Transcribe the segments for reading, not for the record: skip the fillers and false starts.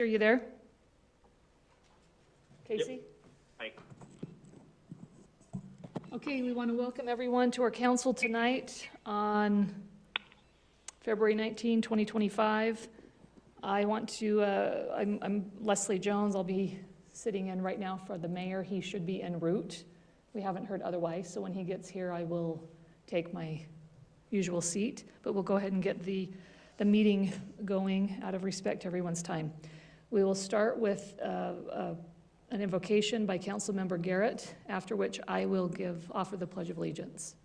Are you there? Casey? Yep. Hi. Okay, we want to welcome everyone to our council tonight on February 19, 2025. I'm Leslie Jones. I'll be sitting in right now for the mayor. He should be en route. We haven't heard otherwise, so when he gets here, I will take my usual seat, but we'll go ahead and get the meeting going out of respect to everyone's time. We will start with an invocation by Councilmember Garrett, after which I will offer the Pledge of Allegiance.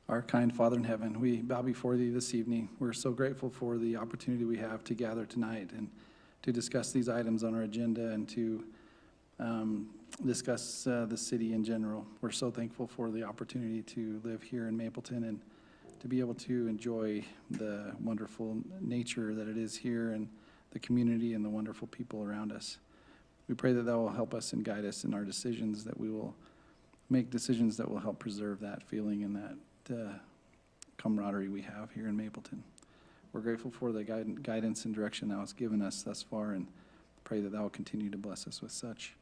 Our kind Father in heaven, we bow before thee this evening. We're so grateful for the opportunity we have to gather tonight and to discuss these items on our agenda and to discuss the city in general. We're so thankful for the opportunity to live here in Mapleton and to be able to enjoy the wonderful nature that it is here and the community and the wonderful people around us. We pray that will help us and guide us in our decisions, that we will make decisions that will help preserve that feeling and that camaraderie we have here in Mapleton. We're grateful for the guidance and direction thou hast given us thus far, and pray that thou will continue to bless us with such.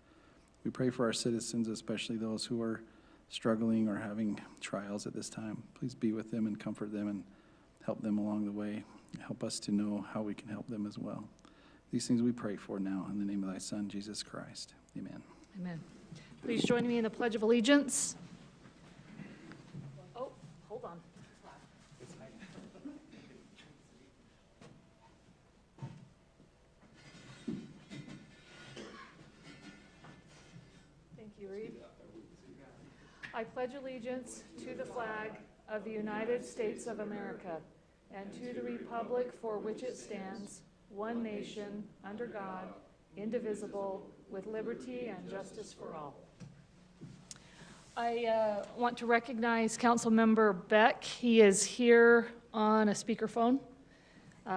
We pray for our citizens, especially those who are struggling or having trials at this time. Please be with them and comfort them and help them along the way. Help us to know how we can help them as well. These things we pray for now in the name of thy Son, Jesus Christ. Amen. Amen. Please join me in the Pledge of Allegiance. Oh, hold on. Thank you, Reed. I pledge allegiance to the flag of the United States of America and to the republic for which it stands, one nation, under God, indivisible, with liberty and justice for all. I want to recognize Councilmember Beck. He is here on a speakerphone,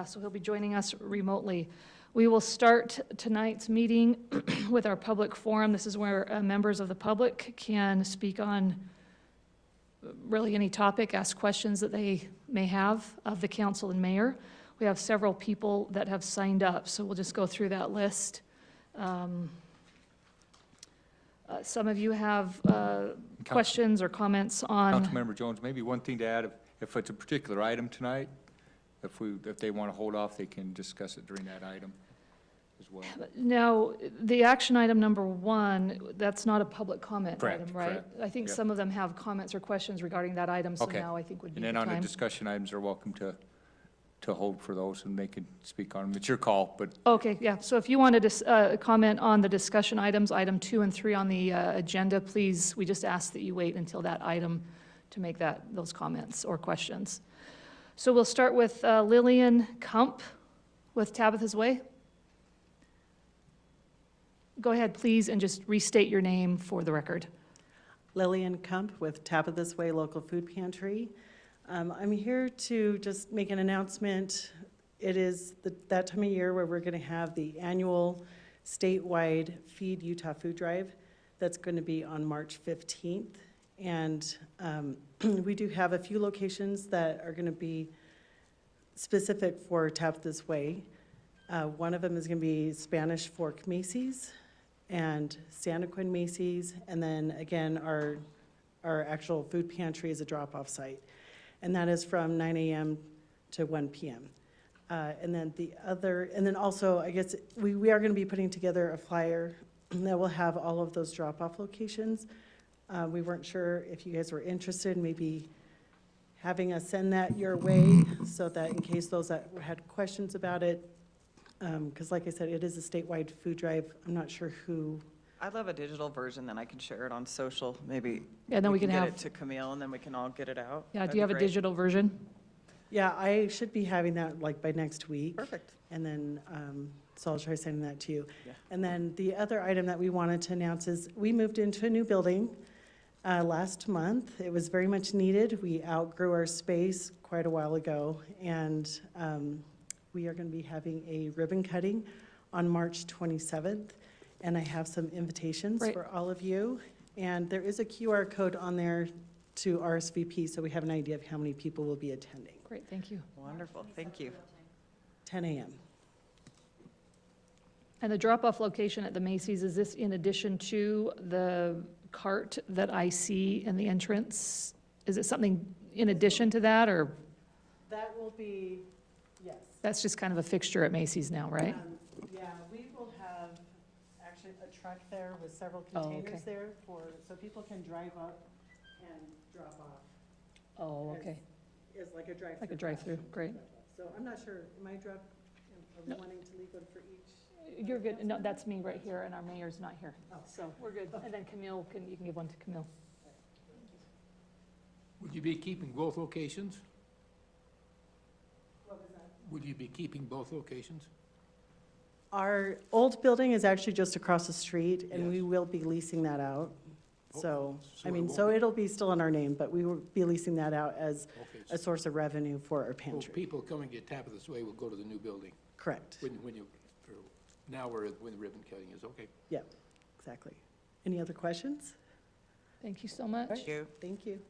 so he'll be joining us remotely. We will start tonight's meeting with our public forum. This is where members of the public can speak on really any topic, ask questions that they may have of the council and mayor. We have several people that have signed up, so we'll just go through that list. Some of you have questions or comments on... Councilmember Jones, maybe one thing to add, if it's a particular item tonight, if they want to hold off, they can discuss it during that item as well. Now, the action item number 1, that's not a public comment Correct, item, right? correct. I think Yep. some of them have comments or questions regarding that item, so Okay. now I think would be And the then time. on the discussion items, they're welcome to hold for those, and they can speak on them. It's your call, but Okay, yeah, so if you wanted to comment on the discussion items, item 2 and 3 on the agenda, please, we just ask that you wait until that item to make those comments or questions. So we'll start with Lillian Kump with Tabitha's Way. Go ahead, please, and just restate your name for the record. Lillian Kump with Tabitha's Way Local Food Pantry. I'm here to just make an announcement. It is that time of year where we're going to have the annual statewide Feed Utah Food Drive. That's going to be on March 15th. And we do have a few locations that are going to be specific for Tabitha's Way. One of them is going to be Spanish Fork Macy's and Santaquin Macy's, and then again our actual food pantry is a drop-off site, and that is from 9 a.m. to 1 p.m. And then also I guess we are going to be putting together a flyer that will have all of those drop-off locations. We weren't sure if you guys were interested, maybe having us send that your way so that in case those that had questions about it, because like I said, it is a statewide food drive. I'm not sure who. I'd love a digital version, then I can share it on social, maybe. Yeah, then we can get have... it to Camille, and then we can all get it out. Yeah, That'd do you have be a great. digital version? Yeah, I should be having that like by next week. Perfect. And then, so I'll try sending that to you. Yeah. And then the other item that we wanted to announce is we moved into a new building last month. It was very much needed. We outgrew our space quite a while ago, and we are going to be having a ribbon cutting on March 27th. And I have some invitations Right. for all of you. And there is a QR code on there to RSVP, so we have an idea of how many people will be attending. Great, thank you. Wonderful, thank you. 10 a.m. And the drop-off location at the Macy's, is this in addition to the cart that I see in the entrance? Is it something in addition to that, or That will be, yes. that's just kind of a fixture at Macy's now, right? Yeah, we will have actually a truck there with several Oh, okay. containers there so people can drive up and drop off. Oh, okay. It's like a drive-through. Like a drive-through, great. So I'm not sure, are we No. wanting to leave one for each? You're good. No, that's me right here, and our mayor's not here, so we're good. And then Camille, you can give one to Camille. Would you be keeping both locations? What was that? Would you be keeping both locations? Our old building is actually just across the street, and we Yes. will be leasing that out. So, So I it mean, won't so be- it'll be still in our name, but we will be leasing that out as Okay, a source of revenue for our so pantry. people coming to Tappas Way will go to the new building Correct. when you, for now when the ribbon cutting is, okay. Yeah, exactly. Any other questions? Thank you so much. Thank you. Thank you.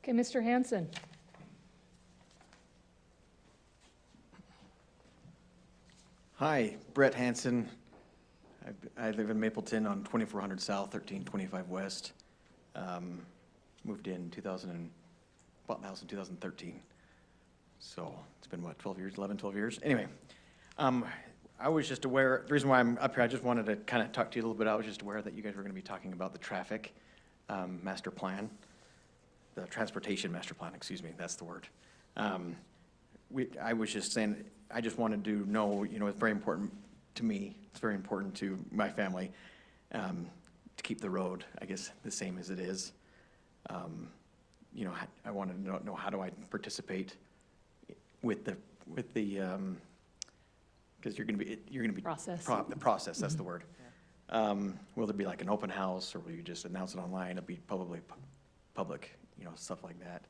Okay, Mr. Hanson. Hi, Brett Hanson. I live in Mapleton on 2400 South, 1325 West. Moved in 2000 bought the house in 2013. So it's been what, 12 years, 11, 12 years? Anyway, I was just aware, the reason why I'm up here, I just wanted to kind of talk to you a little bit. I was just aware that you guys were going to be talking about the traffic master plan, the transportation master plan, excuse me, that's the word. I was just saying, I just wanted to know, it's very important to me, it's very important to my family, to keep the road, I guess, the same as it is. I wanted to know how do I participate with the, because you're gonna be. Process. The process, that's the word. Will there be like an open house, or will you just announce it online? It'll be probably public, stuff like that.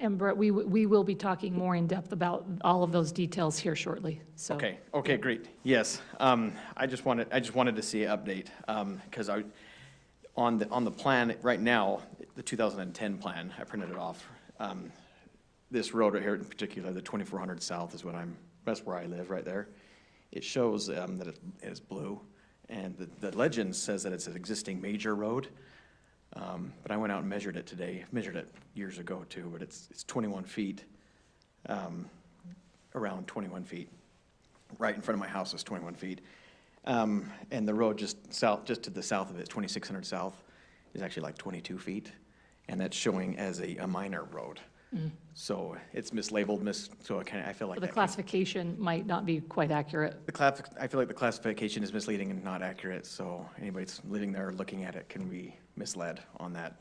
And Brett, we will be talking more in depth about all of those details here shortly, so. Okay, great. Yes, I just wanted to see an update, because on the plan right now, the 2010 plan, I printed it off. This road right here in particular, the 2400 South is that's where I live, right there. It shows that it is blue, and the legend says that it's an existing major road. But I went out and measured it today, measured it years ago too, but it's 21 feet, around 21 feet. Right in front of my house is 21 feet. And the road just to the south of it, 2600 South, is actually like 22 feet. And that's showing as a minor road. So it's mislabeled, so I feel like The that classification might not be quite accurate. I feel like the classification is misleading and not accurate, so anybody that's living there looking at it can be misled on that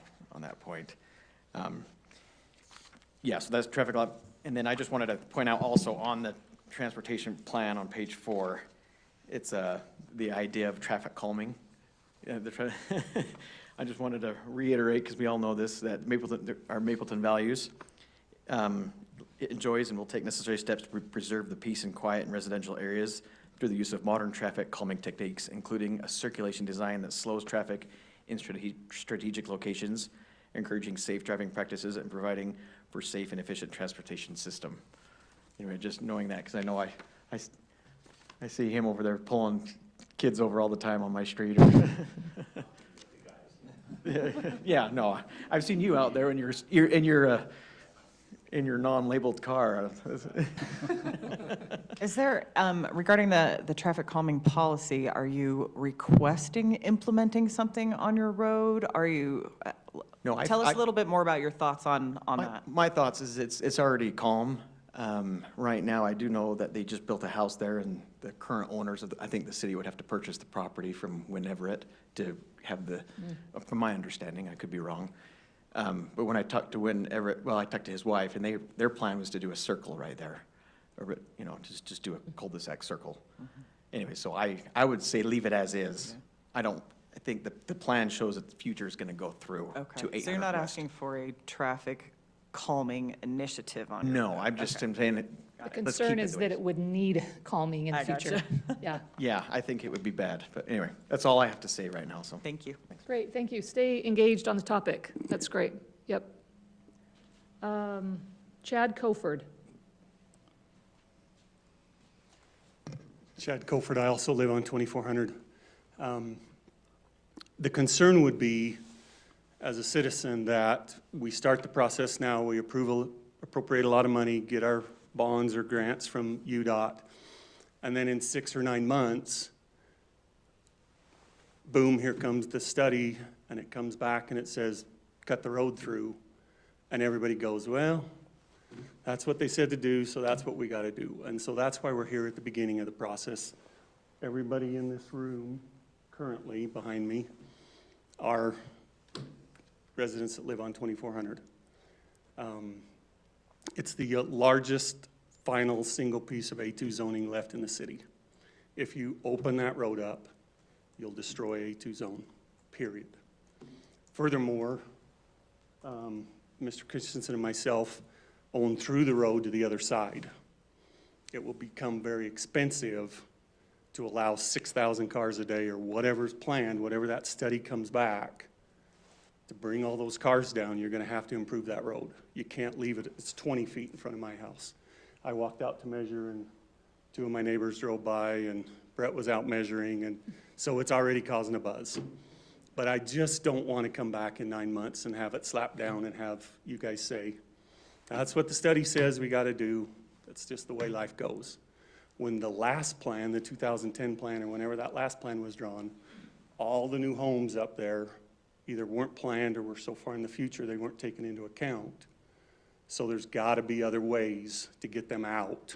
point. Yeah, so that's traffic law. And then I just wanted to point out also on the transportation plan on page 4, it's the idea of traffic calming. I just wanted to reiterate, because we all know this, that our Mapleton values. It enjoys and will take necessary steps to preserve the peace and quiet in residential areas through the use of modern traffic calming techniques, including a circulation design that slows traffic in strategic locations, encouraging safe driving practices, and providing for safe and efficient transportation system. Anyway, just knowing that, because I know I see him over there pulling kids over all the time on my street. Yeah, no, I've seen you out there in your non-labeled car. Is there, regarding the traffic calming policy, are you requesting implementing something on your road? Are you, No, tell us a little bit more about your thoughts on that. My thoughts is it's already calm. Right now, I do know that they just built a house there, and the current owners I think the city would have to purchase the property from Win Everett to have from my understanding, I could be wrong. But when I talked to Win Everett, I talked to his wife, and their plan was to do a circle right there, or just do a cul-de-sac circle. Anyway, so I would say leave it as is. Okay. I think the plan shows that the future is going to go through to 800 Okay, so you're not West. asking for a traffic calming initiative on your No, road? I'm just Okay. saying that. The concern is that it would need calming in the I gotcha. future. Yeah, Yeah, I think it would be bad, but anyway, that's all I have to say right now, so. Thank you. great, thank you. Stay engaged on the topic. That's great. Yep. Chad Coford. Chad Colford, I also live on 2400. The concern would be, as a citizen, that we start the process now, we appropriate a lot of money, get our bonds or grants from UDOT, and then in 6 or 9 months, boom, here comes the study, and it comes back and it says, cut the road through, and everybody goes, well, that's what they said to do, so that's what we gotta do. And so that's why we're here at the beginning of the process. Everybody in this room currently behind me are residents that live on 2400. It's the largest final single piece of A2 zoning left in the city. If you open that road up, you'll destroy A2 zone, period. Furthermore, Mr. Christensen and myself own through the road to the other side. It will become very expensive to allow 6,000 cars a day or whatever's planned, whatever that study comes back, to bring all those cars down. You're gonna have to improve that road. You can't leave it, it's 20 feet in front of my house. I walked out to measure and 2 of my neighbors drove by and Brett was out measuring, and so it's already causing a buzz. But I just don't wanna come back in 9 months and have it slapped down and have you guys say, that's what the study says we gotta do. That's just the way life goes. When the last plan, the 2010 plan, or whenever that last plan was drawn, all the new homes up there either weren't planned or were so far in the future they weren't taken into account. So there's gotta be other ways to get them out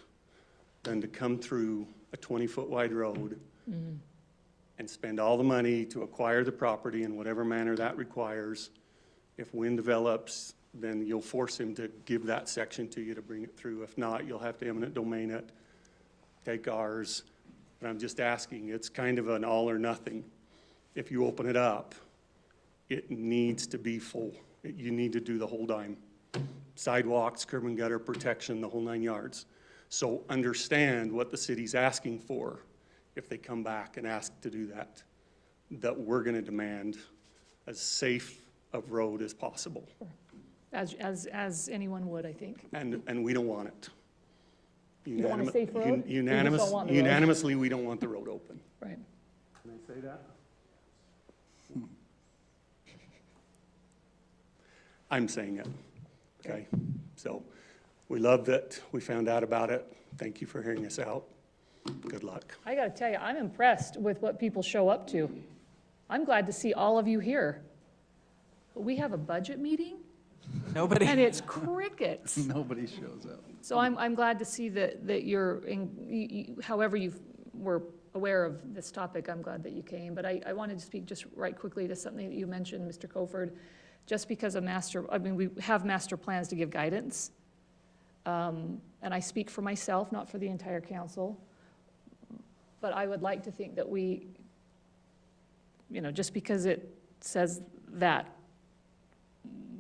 than to come through a 20-foot wide road and spend all the money to acquire the property in whatever manner that requires. If wind develops, then you'll force him to give that section to you to bring it through. If not, you'll have to eminent domain it, take ours. But I'm just asking, it's kind of an all or nothing. If you open it up, it needs to be full. You need to do the whole dime. Sidewalks, curb and gutter, protection, the whole 9 yards. So understand what the city's asking for if they come back and ask to do that, that we're gonna demand as safe a road as possible. As anyone would, I think. And we don't want it. You don't want a safe road? You just Unanimous, don't want the road. unanimously, we don't want the road open. Right. Can I say that? I'm saying it, okay? So, we love that we found out about it. Thank you for hearing us out. Good luck. I gotta tell you, I'm impressed with what people show up to. I'm glad to see all of you here. We have a budget meeting, Nobody. and it's crickets. Nobody shows up. So I'm glad to see that you're, however you were aware of this topic, I'm glad that you came. But I wanted to speak just right quickly to something that you mentioned, Mr. Colford. Just because we have master plans to give guidance. And I speak for myself, not for the entire council. But I would like to think that we, just because it says that,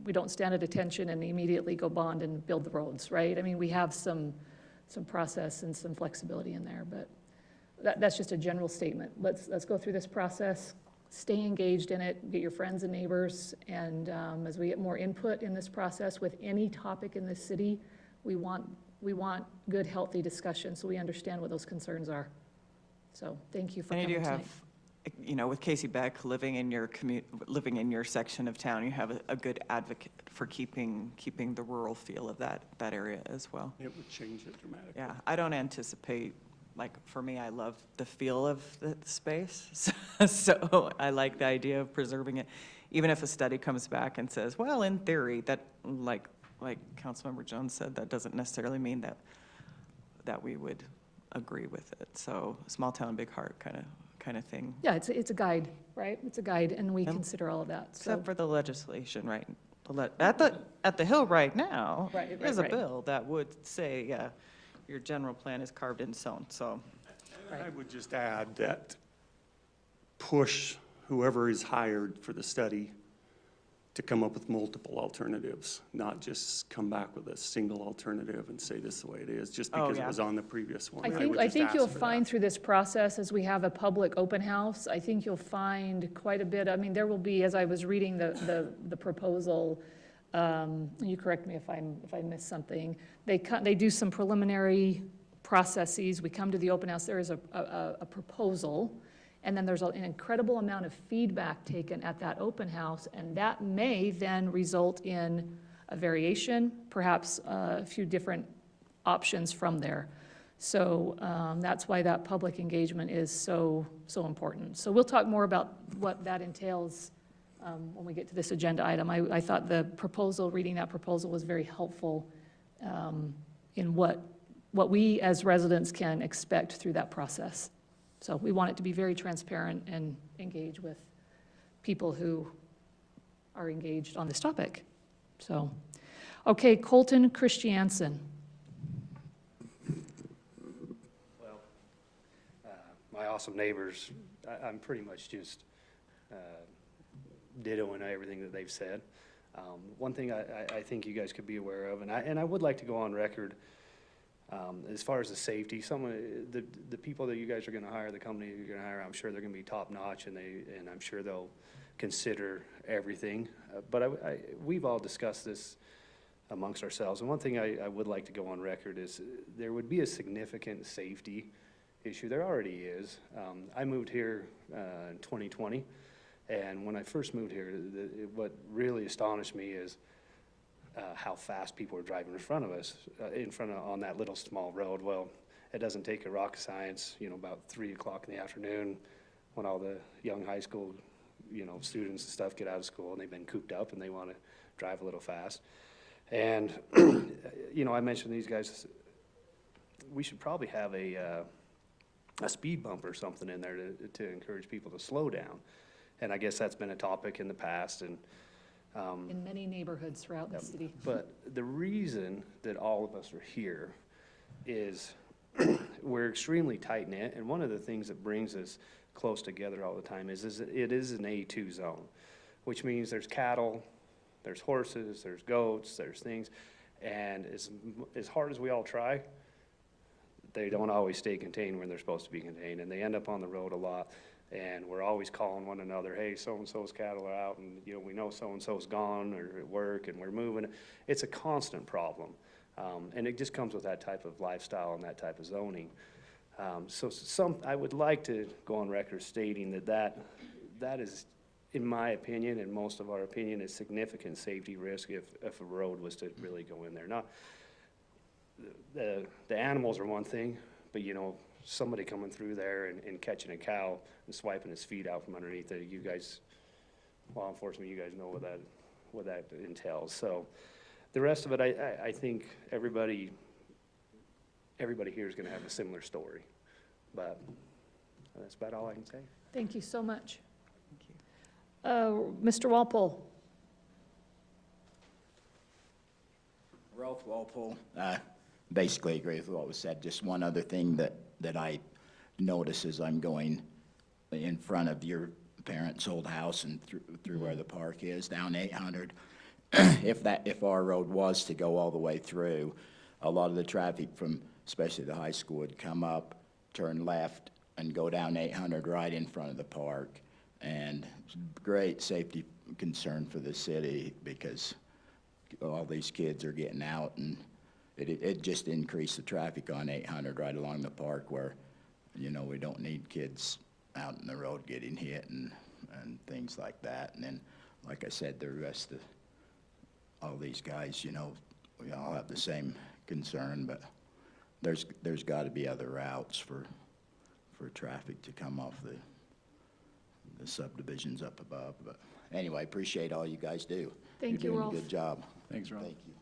we don't stand at attention and immediately go bond and build the roads, right? I mean, we have some process and some flexibility in there, but that's just a general statement. Let's go through this process, stay engaged in it, get your friends and neighbors, and as we get more input in this process with any topic in this city, we want good, healthy discussion so we understand what those concerns are. So thank you for And coming you do tonight. have, with Casey Beck living in your section of town, you have a good advocate for keeping the rural feel of that area as well. It would change it dramatically. Yeah, I don't anticipate, for me, I love the feel of the space. So I like the idea of preserving it. Even if a study comes back and says, well, in theory, that, like Councilmember Jones said, that doesn't necessarily mean that we would agree with it. So small town, big heart kind of thing. Yeah, it's a guide, right? It's a guide, and we consider all of that, so. Except for the legislation, right? At the Hill right now, Right, there's a right. bill that would say, yeah, your general plan is carved in stone, so. And I would just add that push whoever is hired for the study to come up with multiple alternatives, not just come back with a single alternative and say this is the way it is, just because it yeah. was on the previous one. I would think just you'll ask for find that. through this process, as we have a public open house, I think you'll find quite a bit, there will be, as I was reading the proposal, you correct me if I missed something, they do some preliminary processes. We come to the open house, there is a proposal, and then there's an incredible amount of feedback taken at that open house, and that may then result in a variation, perhaps a few different options from there. So that's why that public engagement is so important. So we'll talk more about what that entails when we get to this agenda item. I thought the proposal, reading that proposal, was very helpful in what we as residents can expect through that process. So we want it to be very transparent and engage with people who are engaged on this topic. So, okay, Colton Christiansen. Well, my awesome neighbors, I'm pretty much just dittoing everything that they've said. One thing I think you guys could be aware of, and I would like to go on record, as far as the safety, some of the people that you guys are gonna hire, the company you're gonna hire, I'm sure they're gonna be top notch, and I'm sure they'll consider everything. But we've all discussed this amongst ourselves, and one thing I would like to go on record is there would be a significant safety issue. There already is. I moved here in 2020, and when I first moved here, what really astonished me is how fast people were driving in front of us, on that little small road. Well, it doesn't take a rocket science, about 3 o'clock in the afternoon, when all the young high school, students and stuff get out of school and they've been cooped up and they want to drive a little fast. And, I mentioned these guys, we should probably have a speed bump or something in there to encourage people to slow down. And I guess that's been a topic in the past, and In many neighborhoods throughout the city. but the reason that all of us are here is we're extremely tight-knit, and one of the things that brings us close together all the time is it is an A2 zone, which means there's cattle, there's horses, there's goats, there's things, and as hard as we all try, they don't always stay contained where they're supposed to be contained, and they end up on the road a lot. And we're always calling one another, hey, so-and-so's cattle are out, and we know so-and-so's gone or at work, and we're moving. It's a constant problem, and it just comes with that type of lifestyle and that type of zoning. I would like to go on record stating that is, in my opinion, and most of our opinion, a significant safety risk if a road was to really go in there. Not the animals are one thing, but somebody coming through there and catching a cow and swiping his feet out from underneath it. You guys, law enforcement, you guys know what that entails. So the rest of it, I think everybody here is gonna have a similar story, but that's about all I can say. Thank you so much. Thank you. Mr. Walpole. Ralph Walpole, basically agree with what was said. Just one other thing that I notice as I'm going in front of your parents' old house and through where the park is, down 800. If our road was to go all the way through, a lot of the traffic from especially the high school would come up, turn left, and go down 800 right in front of the park. And it's a great safety concern for the city because all these kids are getting out, and it just increased the traffic on 800 right along the park where, we don't need kids out in the road getting hit and things like that. And then, like I said, the rest of all these guys, we all have the same concern, but there's got to be other routes for traffic to come off the subdivisions up above. But anyway, appreciate all you guys do. Thank you, You're Rolf. doing a good job. Thanks, Rob. Thank you.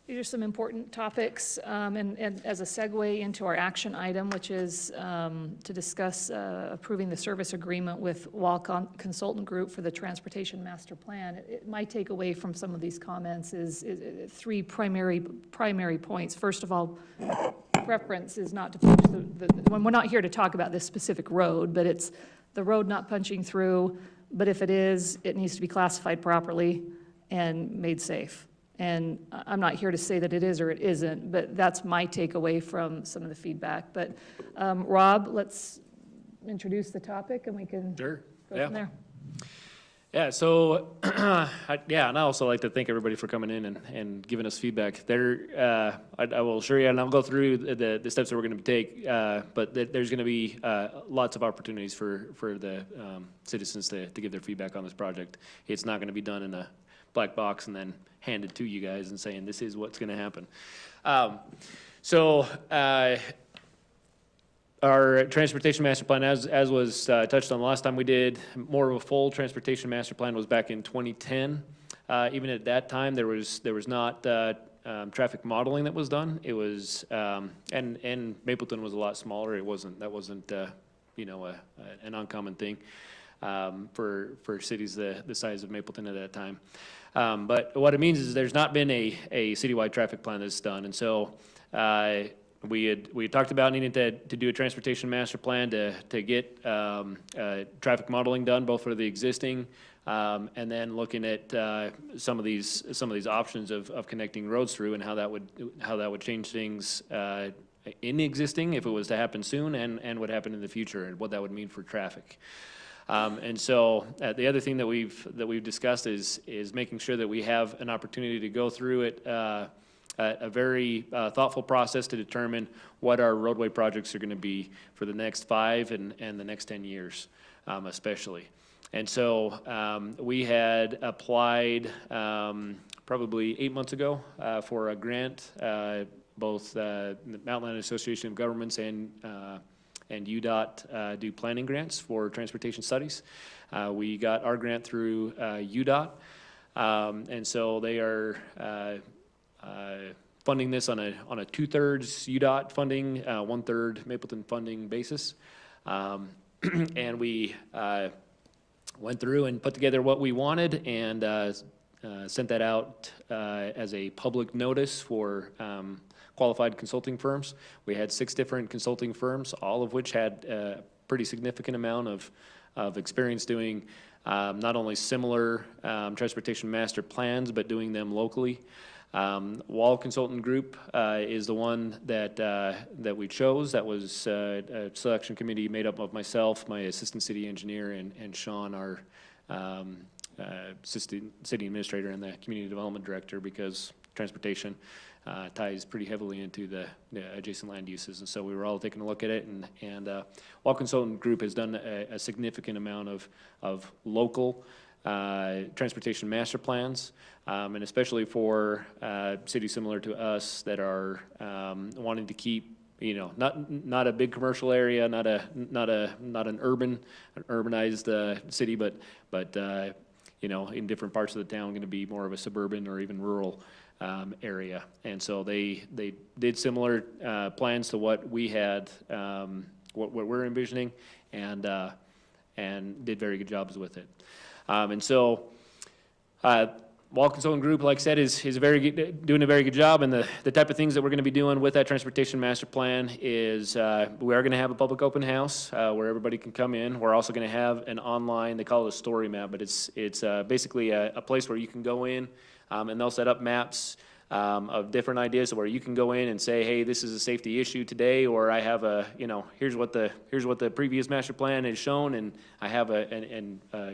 These are some important topics, and as a segue into our action item, which is to discuss approving the service agreement with Wall Consultant Group for the Transportation Master Plan. My takeaway from some of these comments is three primary points. First of all, preference is not to punch when we're not here to talk about this specific road, but it's the road not punching through, but if it is, it needs to be classified properly and made safe. And I'm not here to say that it is or it isn't, but that's my takeaway from some of the feedback. But Rob, let's introduce the topic and we can Sure. go Yeah. from there. Yeah, so, yeah, and I also like to thank everybody for coming in and giving us feedback. I will assure you, and I'll go through the steps that we're gonna take, but there's gonna be, lots of opportunities for the, citizens to give their feedback on this project. It's not gonna be done in a black box and then handed to you guys and saying, this is what's gonna happen. Our transportation master plan, as was touched on the last time we did, more of a full transportation master plan was back in 2010. Even at that time, there was not traffic modeling that was done. It was, and Mapleton was a lot smaller. That wasn't an uncommon thing for cities the size of Mapleton at that time. But what it means is there's not been a citywide traffic plan that's done, and so we had talked about needing to do a transportation master plan to get traffic modeling done, both for the existing and then looking at some of these options of connecting roads through and how that would change things in the existing if it was to happen soon and what happened in the future and what that would mean for traffic. And so the other thing that we've discussed is making sure that we have an opportunity to go through it. A very thoughtful process to determine what our roadway projects are going to be for the next 5 and the next 10 years, especially. And so we had applied probably 8 months ago for a grant, both the Mountain Land Association of Governments and UDOT do planning grants for transportation studies. We got our grant through UDOT, and so they are funding this on a 2/3 UDOT funding, 1/3 Mapleton funding basis. And we went through and put together what we wanted and sent that out as a public notice for qualified consulting firms. We had 6 different consulting firms, all of which had a pretty significant amount of experience doing not only similar transportation master plans, but doing them locally. Wall Consultant Group is the one that we chose. That was a selection committee made up of myself, my assistant city engineer, and Sean, our assistant city administrator and the community development director, because transportation ties pretty heavily into the adjacent land uses. And so we were all taking a look at it, and Wall Consultant Group has done a significant amount of local transportation master plans, and especially for cities similar to us that are wanting to keep, not a big commercial area, not an urbanized city, but in different parts of the town, going to be more of a suburban or even rural area. And so they did similar plans to what we had, what we're envisioning, and did very good jobs with it. And so Wall Consulting Group, like I said, is doing a very good job, and the type of things that we're going to be doing with that transportation master plan is we are going to have a public open house where everybody can come in. We're also going to have an online, they call it a story map, but it's basically a place where you can go in, and they'll set up maps of different ideas where you can go in and say, hey, this is a safety issue today, or I have here's what the previous master plan has shown, and I have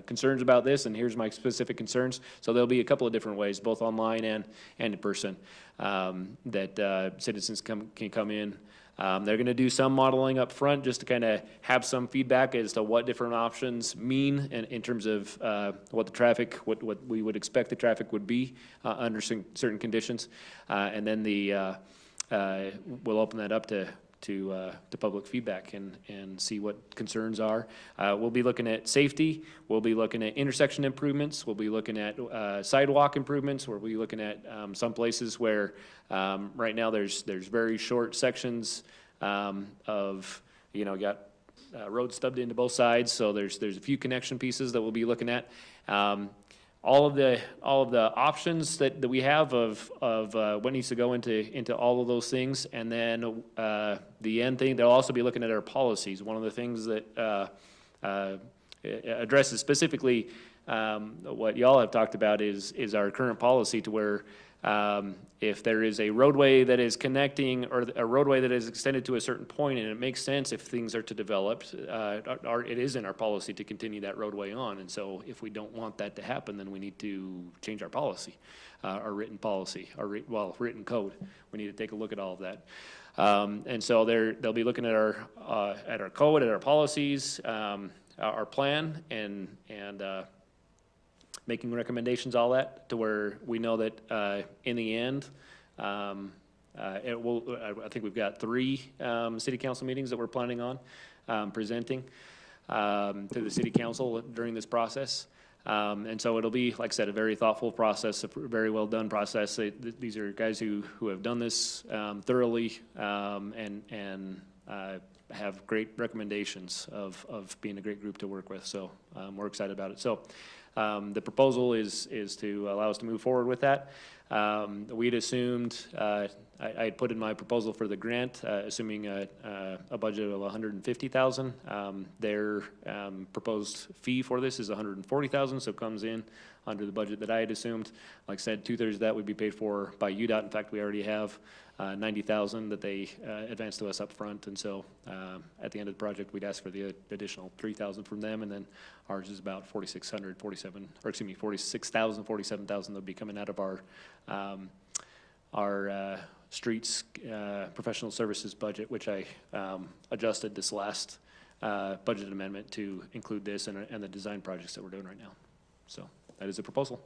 concerns about this, and here's my specific concerns. So there'll be a couple of different ways, both online and in person, that citizens can come in. They're going to do some modeling up front just to kind of have some feedback as to what different options mean in terms of what we would expect the traffic would be under certain conditions. And then we'll open that up to public feedback and see what concerns are. We'll be looking at safety. We'll be looking at intersection improvements. We'll be looking at sidewalk improvements. We'll be looking at some places where right now there's very short sections of, got roads stubbed into both sides. So there's a few connection pieces that we'll be looking at. All of the options that we have of what needs to go into all of those things, and then the end thing, they'll also be looking at our policies. One of the things that addresses specifically what y'all have talked about is our current policy, to where If there is a roadway that is connecting, or a roadway that is extended to a certain point, and it makes sense if things are to develop, it is in our policy to continue that roadway on. And so if we don't want that to happen, then we need to change our policy, our written policy, written code. We need to take a look at all of that. And so they'll be looking at our code, at our policies, our plan, and making recommendations, all that, to where we know that in the end, I think we've got 3 city council meetings that we're planning on presenting to the city council during this process. And so it'll be, like I said, a very thoughtful process, a very well done process. These are guys who have done this thoroughly and have great recommendations of being a great group to work with. So we're excited about it. So the proposal is to allow us to move forward with that. We'd assumed, I had put in my proposal for the grant, assuming a budget of $150,000. Their proposed fee for this is $140,000, so it comes in under the budget that I had assumed. Like I said, 2/3 of that would be paid for by UDOT. In fact, we already have $90,000 that they advanced to us up front, and so at the end of the project, we'd ask for the additional $3,000 from them, and then ours is about $46,000, $47,000 that'll be coming out of our streets professional services budget, which I adjusted this last budget amendment to include this and the design projects that we're doing right now. So that is a proposal.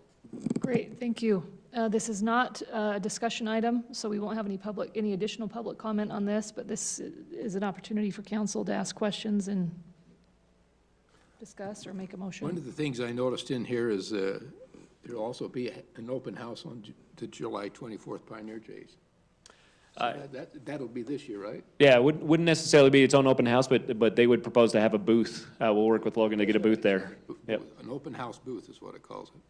Great, thank you. This is not a discussion item, so we won't have any additional public comment on this, but this is an opportunity for council to ask questions and discuss or make a motion. One of the things I noticed in here is there'll also be an open house on the July 24th Pioneer Days. So that'll be this year, right? Yeah, it wouldn't necessarily be its own open house, but they would propose to have a booth. We'll work with Logan to get a booth there. Yep. An open house booth is what it calls it.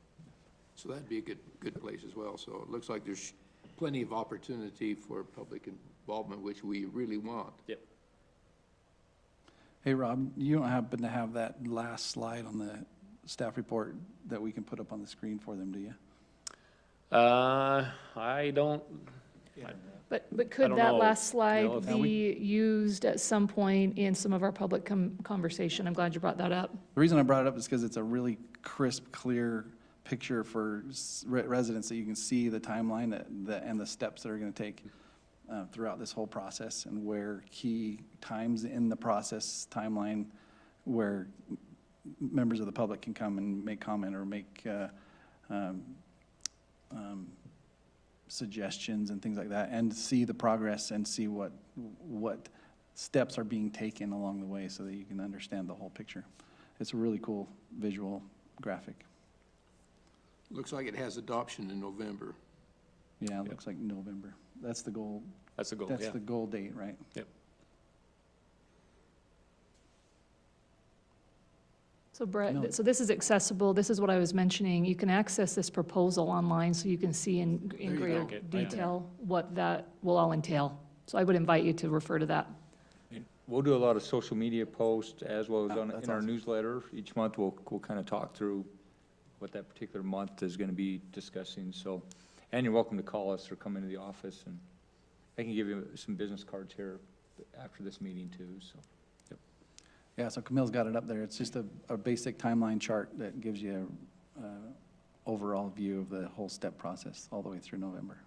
So that'd be a good place as well. So it looks like there's plenty of opportunity for public involvement, which we really want. Yep. Hey, Rob, you don't happen to have that last slide on the staff report that we can put up on the screen for them, do you? I don't. But I could don't that know. last slide No, if be used at some point in some of our public conversation? I'm glad you brought that up. The reason I brought it up is because it's a really crisp, clear picture for residents that you can see the timeline and the steps that are going to take throughout this whole process, and where key times in the process timeline where members of the public can come and make comment or make suggestions and things like that, and see the progress and see what steps are being taken along the way so that you can understand the whole picture. It's a really cool visual graphic. Looks like it has adoption in November. Yeah, it looks like November. That's the goal. That's the goal, That's yeah. the goal date, right? Yep. So Brett, No. so this is accessible, this is what I was mentioning, you can access this proposal online so you can see in you greater go. detail what that will all entail. So I would invite you to refer to that. We'll do a lot of social media posts as well as Oh, in that's our awesome. newsletter. Each month, we'll kind of talk through what that particular month is going to be discussing, so. And you're welcome to call us or come into the office, and I can give you some business cards here after this meeting too, so. Yeah, so Camille's got it up there. It's just a basic timeline chart that gives you a overall view of the whole step process all the way through November.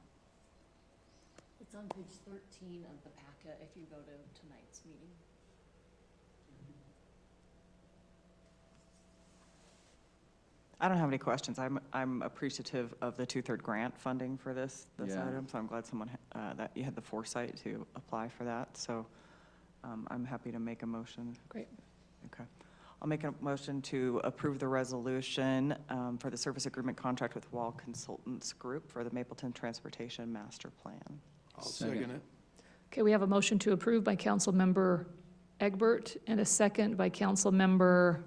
It's on page 13 of the packet if you go to tonight's meeting. I don't have any questions. I'm appreciative of the 2/3 grant funding for this Yeah. item, so I'm glad that you had the foresight to apply for that. So I'm happy to make a motion. Great. Okay. I'll make a motion to approve the resolution for the service agreement contract with Wall Consultants Group for the Mapleton Transportation Master Plan. I'll second it. Okay, we have a motion to approve by Councilmember Egbert and a second by Councilmember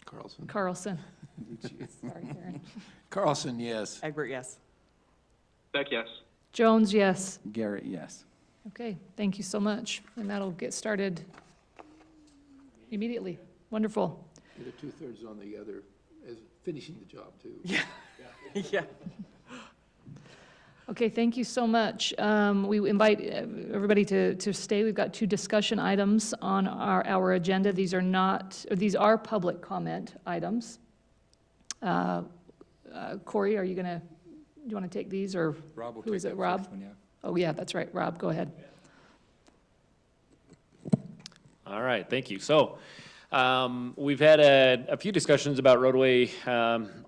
Carlson. Carlson. Sorry, Karen. Carlson, yes. Egbert, yes. Beck, yes. Jones, yes. Garrett, yes. Okay, thank you so much. And that'll get started immediately. Wonderful. Get a 2/3 on the other, as finishing the job too. Yeah. Okay, thank you so much. We invite everybody to stay. We've got 2 discussion items on our agenda. These are public comment items. Corey, do you want to take these, or Rob will who take is it, that Rob? first one, yeah. Oh, yeah, that's right. Rob, go ahead. All right, thank you. So, we've had a few discussions about roadway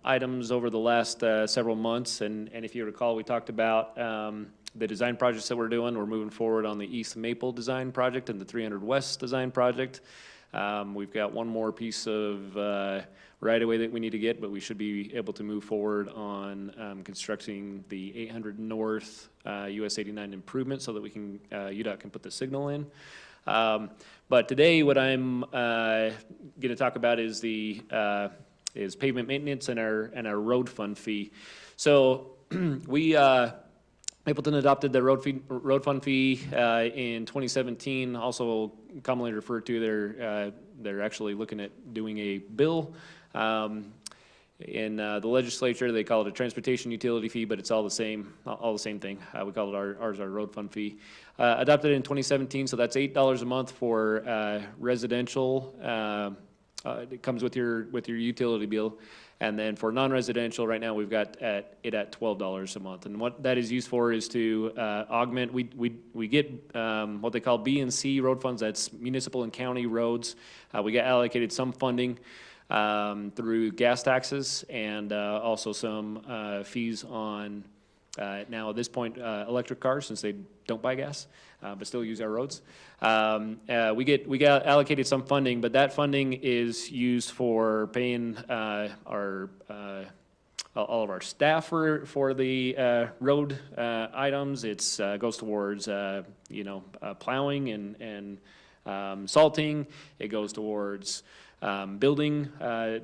items over the last several months, and if you recall, we talked about the design projects that we're doing. We're moving forward on the East Maple design project and the 300 West design project. We've got one more piece of right-of-way that we need to get, but we should be able to move forward on constructing the 800 North US 89 improvement so that we can, UDOT can put the signal in. But today, what I'm going to talk about is is pavement maintenance and our road fund fee. So Mapleton adopted the road fund fee in 2017. Also commonly referred to, they're actually looking at doing a bill. In the legislature, they call it a transportation utility fee, but it's all the same thing. We call it ours our road fund fee. Adopted in 2017, so that's $8 a month for residential. It comes with your utility bill, and then for non-residential, right now we've got it at $12 a month. And what that is used for is to augment. We get what they call B and C road funds. That's municipal and county roads. We get allocated some funding through gas taxes and also some fees on now at this point electric cars, since they don't buy gas but still use our roads. We get allocated some funding, but that funding is used for paying all of our staff for the road items. It's goes towards plowing and salting. It goes towards building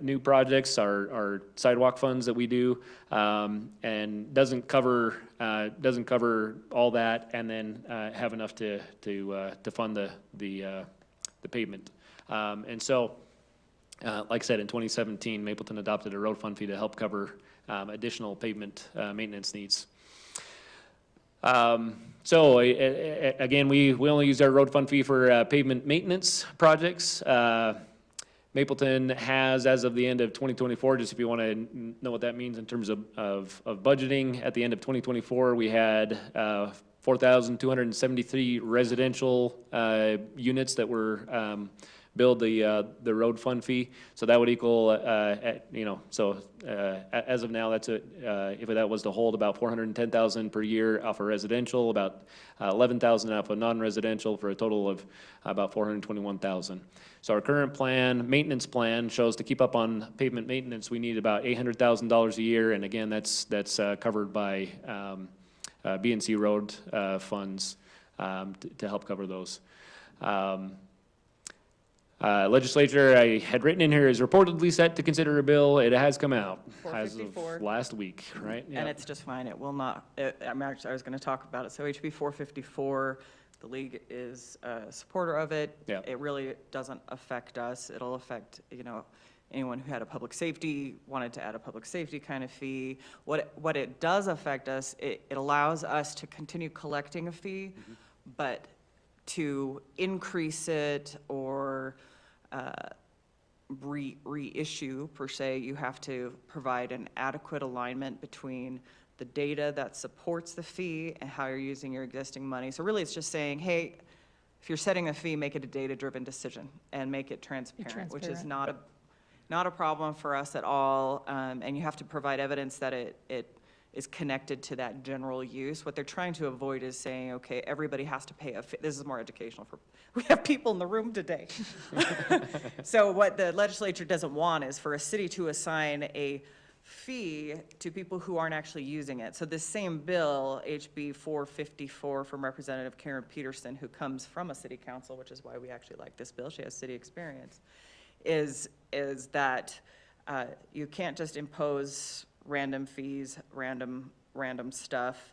new projects, our sidewalk funds that we do, and doesn't cover all that, and then have enough to fund the pavement. And so, like I said, in 2017, Mapleton adopted a road fund fee to help cover additional pavement maintenance needs. So again, we only use our road fund fee for pavement maintenance projects. Mapleton has, as of the end of 2024, just if you want to know what that means in terms of budgeting, at the end of 2024, we had 4,273 residential units that were billed the road fund fee. So that would equal, as of now, that's if that was to hold, about 410,000 per year off of residential, about 11,000 off of non-residential, for a total of about 421,000. So our current maintenance plan shows to keep up on pavement maintenance, we need about $800,000 a year, and again, that's covered by B&C road funds to help cover those. Legislature I had written in here is reportedly set to consider a bill. It has come out as of last week, right? And it's just fine. It will not, I was going to talk about it. So HB 454, the league is a supporter of it. Yeah. It really doesn't affect us. It'll affect, anyone who had a public safety, wanted to add a public safety kind of fee. What it does affect us, it allows us to continue collecting a fee, but to increase it or reissue, per se, you have to provide an adequate alignment between the data that supports the fee and how you're using your existing money. So really, it's just saying, hey, if you're setting a fee, make it a data-driven decision and make it transparent, which is not a problem for us at all. And you have to provide evidence that it is connected to that general use. What they're trying to avoid is saying, okay, everybody has to pay a fee. This is more educational we have people in the room today. So what the legislature doesn't want is for a city to assign a fee to people who aren't actually using it. So this same bill, HB 454, from Representative Karen Peterson, who comes from a city council, which is why we actually like this bill, she has city experience, is that you can't just impose random fees, random stuff.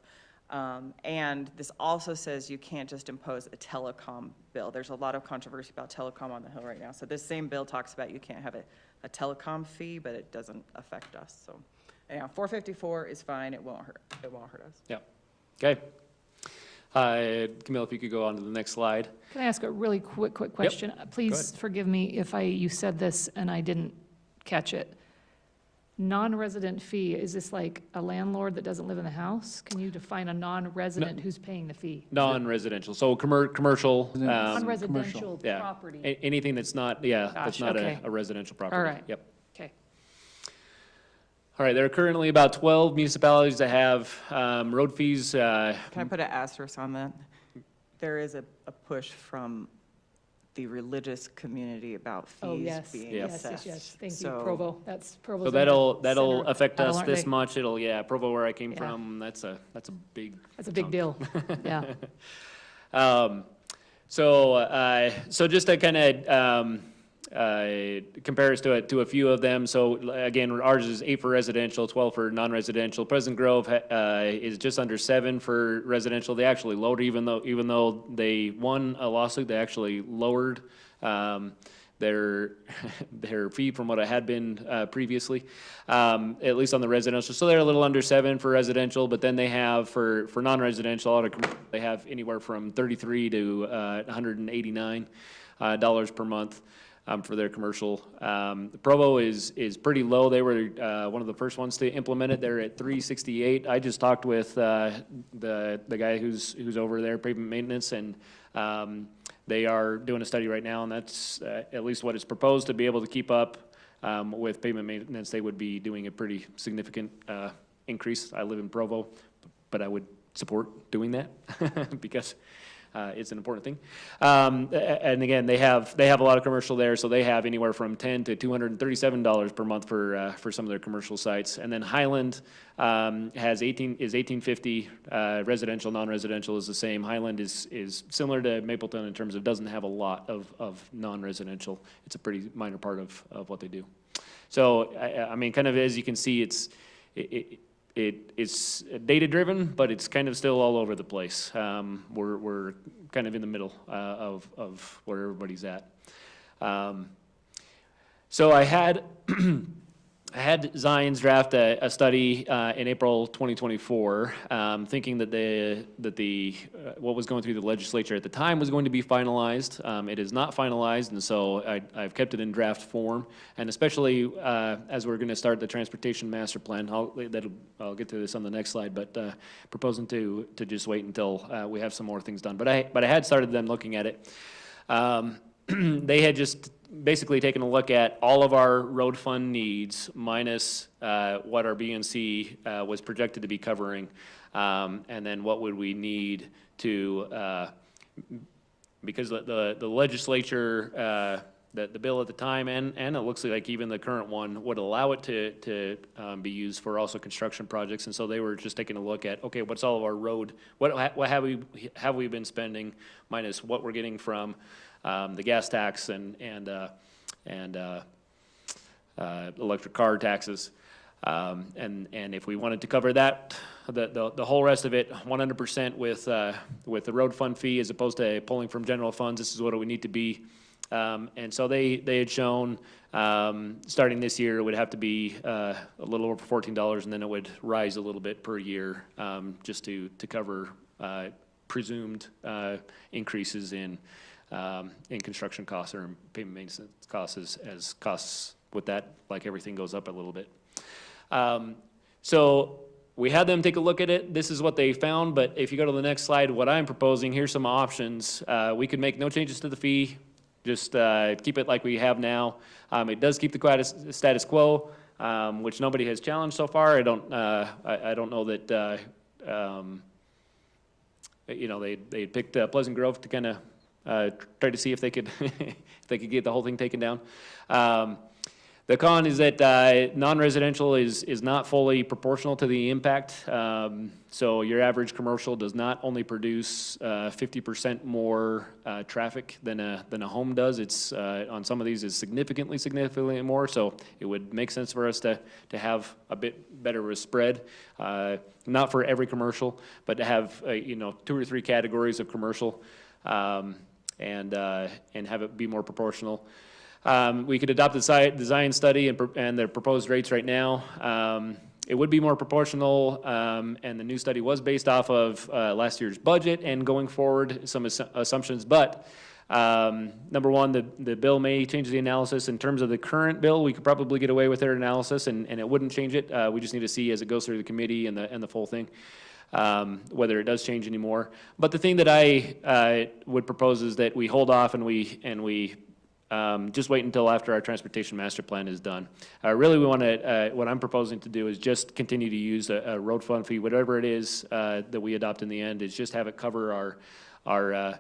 And this also says you can't just impose a telecom bill. There's a lot of controversy about telecom on the Hill right now. So this same bill talks about you can't have a telecom fee, but it doesn't affect us. So anyhow, 454 is fine. It won't hurt us. Yeah. Okay. Camille, if you could go on to the next slide. Can I ask a really quick question? Please ahead. forgive me if you said this and I didn't catch it. Non-resident fee, is this like a landlord that doesn't live in the house? Can you define a non-resident who's paying the fee? Non-residential, so commercial. Non-residential yeah. property. Anything that's not, that's Gosh, not okay. a residential property. All right. Yep. Okay. All right, there are currently about 12 municipalities that have road fees. Can I put an asterisk on that? There is a push from the religious community about Oh, fees yes, being yes, assessed. yes. Thank you, So- Provo. That's Provo's. So in the that'll center affect battle, us aren't this they? much. Provo, where I came Yeah. from, that's a big. That's a big chunk. deal. Yeah. So just to kind of compare us to a few of them. So again, ours is 8 for residential, 12 for non-residential. Pleasant Grove is just under 7 for residential. They actually lowered, even though they won a lawsuit, they actually lowered their fee from what it had been previously, at least on the residential. So they're a little under 7 for residential, but then they have for non-residential, they have anywhere from $33 to $189 per month. For their commercial. Provo is pretty low. They were one of the first ones to implement it. They're at $368. I just talked with the guy who's over there, pavement maintenance, and they are doing a study right now, and that's at least what is proposed to be able to keep up with pavement maintenance. They would be doing a pretty significant increase. I live in Provo, but I would support doing that because it's an important thing. And again, they have a lot of commercial there, so they have anywhere from $10 to $237 per month for some of their commercial sites. And then Highland is $18.50. Residential, non-residential is the same. Highland is similar to Mapleton in terms of doesn't have a lot of non-residential. It's a pretty minor part of what they do. So I mean, kind of as you can see, it's data-driven, but it's kind of still all over the place. We're kind of in the middle of where everybody's at. So I had Zions draft a study in April 2024, thinking that what was going through the legislature at the time was going to be finalized. It is not finalized, and so I've kept it in draft form. And especially as we're going to start the transportation master plan, I'll get to this on the next slide, but proposing to just wait until we have some more things done. But I had started them looking at it. They had just basically taken a look at all of our road fund needs minus what our BNC was projected to be covering, and then what would we need to, because the legislature, the bill at the time, and it looks like even the current one would allow it to be used for also construction projects, and so they were just taking a look at, okay, what's all of our road, what have we been spending minus what we're getting from the gas tax and electric car taxes, and if we wanted to cover that, the whole rest of it, 100% with the road fund fee as opposed to pulling from general funds, this is what it would need to be. And so they had shown starting this year it would have to be a little over $14, and then it would rise a little bit per year just to cover presumed increases in construction costs or in payment maintenance costs as costs with that, like everything goes up a little bit. So we had them take a look at it. This is what they found, but if you go to the next slide, what I'm proposing, here's some options. We could make no changes to the fee, just keep it like we have now. It does keep the status quo, which nobody has challenged so far. I don't know that, they picked Pleasant Grove to kind of try to see if they could get the whole thing taken down. The con is that non-residential is not fully proportional to the impact. So your average commercial does not only produce 50% more traffic than a home does. It's on some of these is significantly more. So it would make sense for us to have a bit better of a spread, not for every commercial, but to have 2 or 3 categories of commercial. And have it be more proportional. We could adopt the design study and their proposed rates right now. it would be more proportional, and the new study was based off of last year's budget and going forward, some assumptions. But number one, the bill may change the analysis. In terms of the current bill, we could probably get away with their analysis, and it wouldn't change it. We just need to see as it goes through the committee and the full thing, whether it does change anymore. But the thing that I would propose is that we hold off and we just wait until after our transportation master plan is done. Really, we want to, what I'm proposing to do is just continue to use a road fund fee, whatever it is that we adopt in the end, is just have it cover our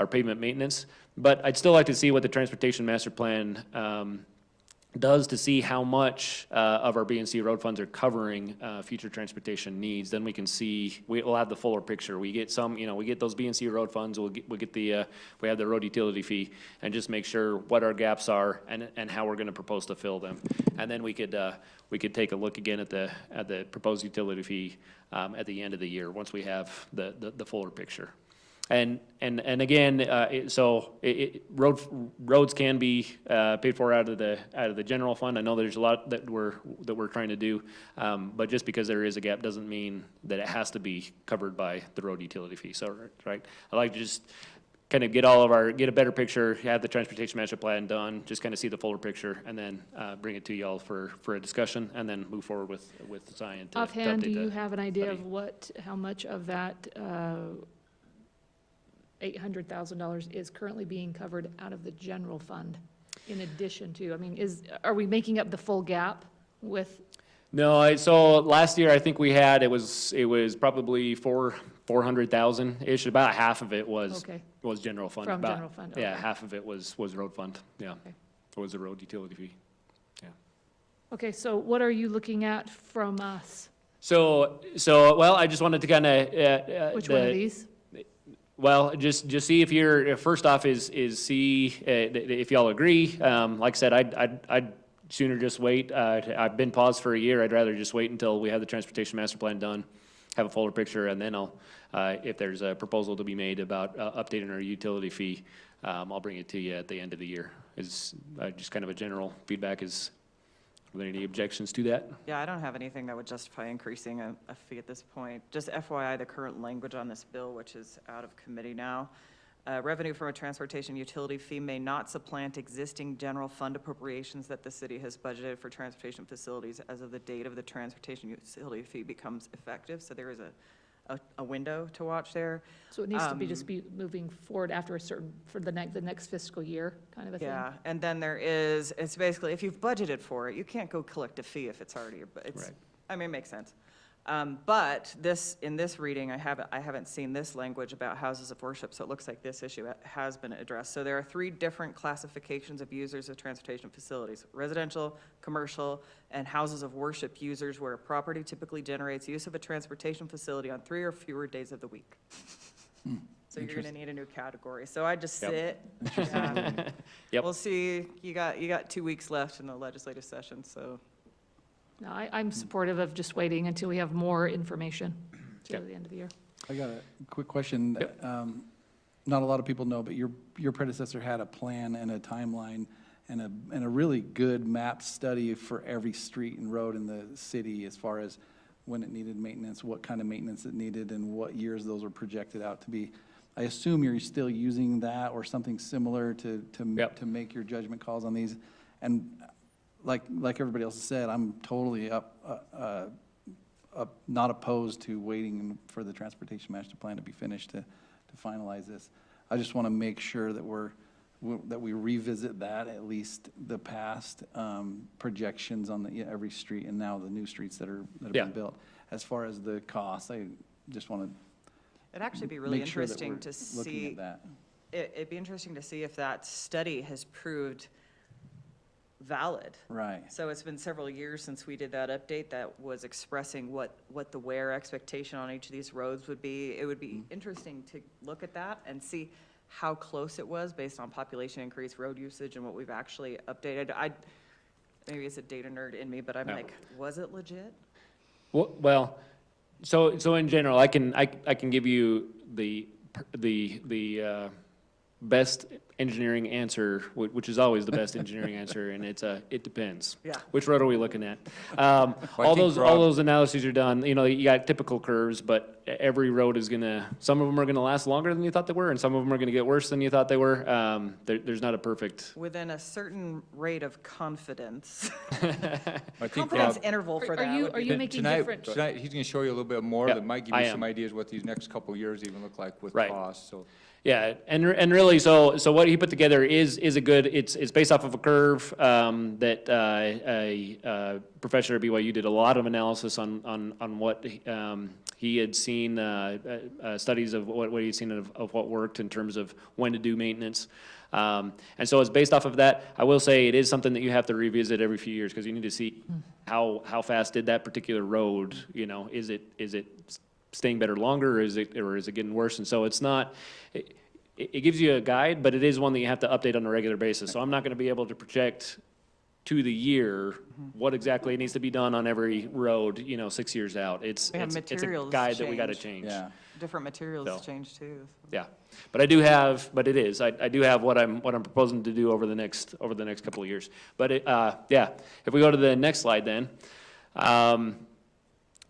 pavement maintenance. But I'd still like to see what the transportation master plan does to see how much of our B&C road funds are covering future transportation needs. Then we can see, we'll have the fuller picture. We get some, we get those B&C road funds, we have the road utility fee, and just make sure what our gaps are and how we're gonna propose to fill them. And then we could take a look again at the proposed utility fee at the end of the year, once we have the fuller picture. And again, roads can be paid for out of the general fund. I know there's a lot that we're trying to do, but just because there is a gap doesn't mean that it has to be covered by the road utility fee. So, right, I like to just kind of get a better picture, have the transportation master plan done, just kind of see the fuller picture, and then bring it to y'all for a discussion, and then move forward with Zion to Offhand, do update you the have an idea study. of how much of that $800,000 is currently being covered out of the general fund in addition to, I mean, are we making up the full gap with? No, so last year I think we had, it was probably 400,000-ish, about half of it was general fund. From general fund, Yeah, okay. half of it was road fund, yeah. Okay. It was a road utility fee, yeah. Okay, so what are you looking at from us? So, well, I just wanted to kind of. Which one of these? Well, just see if you're, first off is see if y'all agree. Like I said, I'd sooner just wait. I've been paused for a year. I'd rather just wait until we have the transportation master plan done, have a fuller picture, and then I'll, if there's a proposal to be made about updating our utility fee, I'll bring it to you at the end of the year. Is just kind of a general feedback. Are there any objections to that? Yeah, I don't have anything that would justify increasing a fee at this point. Just FYI, the current language on this bill, which is out of committee now, revenue from a transportation utility fee may not supplant existing general fund appropriations that the city has budgeted for transportation facilities as of the date of the transportation utility fee becomes effective. So there is a window to watch there. So it needs to be moving forward after for the next fiscal year, kind of a thing? Yeah, and then it's basically, if you've budgeted for it, you can't go collect a fee if it's already, Right. I mean, it makes sense. But in this reading, I haven't seen this language about houses of worship, so it looks like this issue has been addressed. So there are 3 different classifications of users of transportation facilities: residential, commercial, and houses of worship users, where a property typically generates use of a transportation facility on 3 or fewer days of the week. So you're gonna need a new category. So I just sit. Yep. We'll see, you got 2 weeks left in the legislative session, so. No, I'm supportive of just waiting until we have more information to Yep. the end of the year. I got a quick question. Not a lot of people know, but your predecessor had a plan and a timeline and a really good map study for every street and road in the city as far as when it needed maintenance, what kind of maintenance it needed, and what years those were projected out to be. I assume you're still using that or something similar to make your judgment calls on these. And like everybody else has said, I'm totally not opposed to waiting for the transportation master plan to be finished to finalize this. I just want to make sure that we revisit that, at least the past projections on every street and now the new streets that have been built. As far as the cost, I just want to It'd actually be really make sure that interesting we're to looking see, at that. it'd be interesting to see if that study has proved valid. Right. So it's been several years since we did that update that was expressing what the wear expectation on each of these roads would be. It would be interesting to look at that and see how close it was based on population increase, road usage, and what we've actually updated. Maybe it's a data nerd in me, but I'm like, was it legit? Well, so in general, I can give you the best engineering answer, which is always the best engineering answer, and it's it depends. Yeah. Which road are we looking at? I All think, those Rob- analyses are done. You know, you got typical curves, but every road is gonna, some of them are gonna last longer than you thought they were, and some of them are gonna get worse than you thought they were. There's not a perfect. Within a certain rate of confidence. I think, Confidence Rob, interval for that would Are be you making tonight, different? tonight, he's gonna show you a little bit more Yeah, that might give I you am. some ideas what these next couple of years even look like with Right. costs, so. Yeah, and really, so what he put together is a good, it's based off of a curve, that, a professor at BYU did a lot of analysis on what, he had seen, studies of what he'd seen of what worked in terms of when to do maintenance. And so it's based off of that. I will say it is something that you have to revisit every few years, because you need to see how fast did that particular road, you know, is it staying better longer, or is it getting worse? And so it's not, it gives you a guide, but it is one that you have to update on a regular basis. So I'm not gonna be able to project to the year what exactly needs to be done on every road, you know, 6 years out. It's We have a materials guide that we gotta change. change. Yeah. Different materials So. change too. Yeah, but I do have, but it is, I do have what I'm proposing to do over the next couple of years. But yeah, if we go to the next slide then.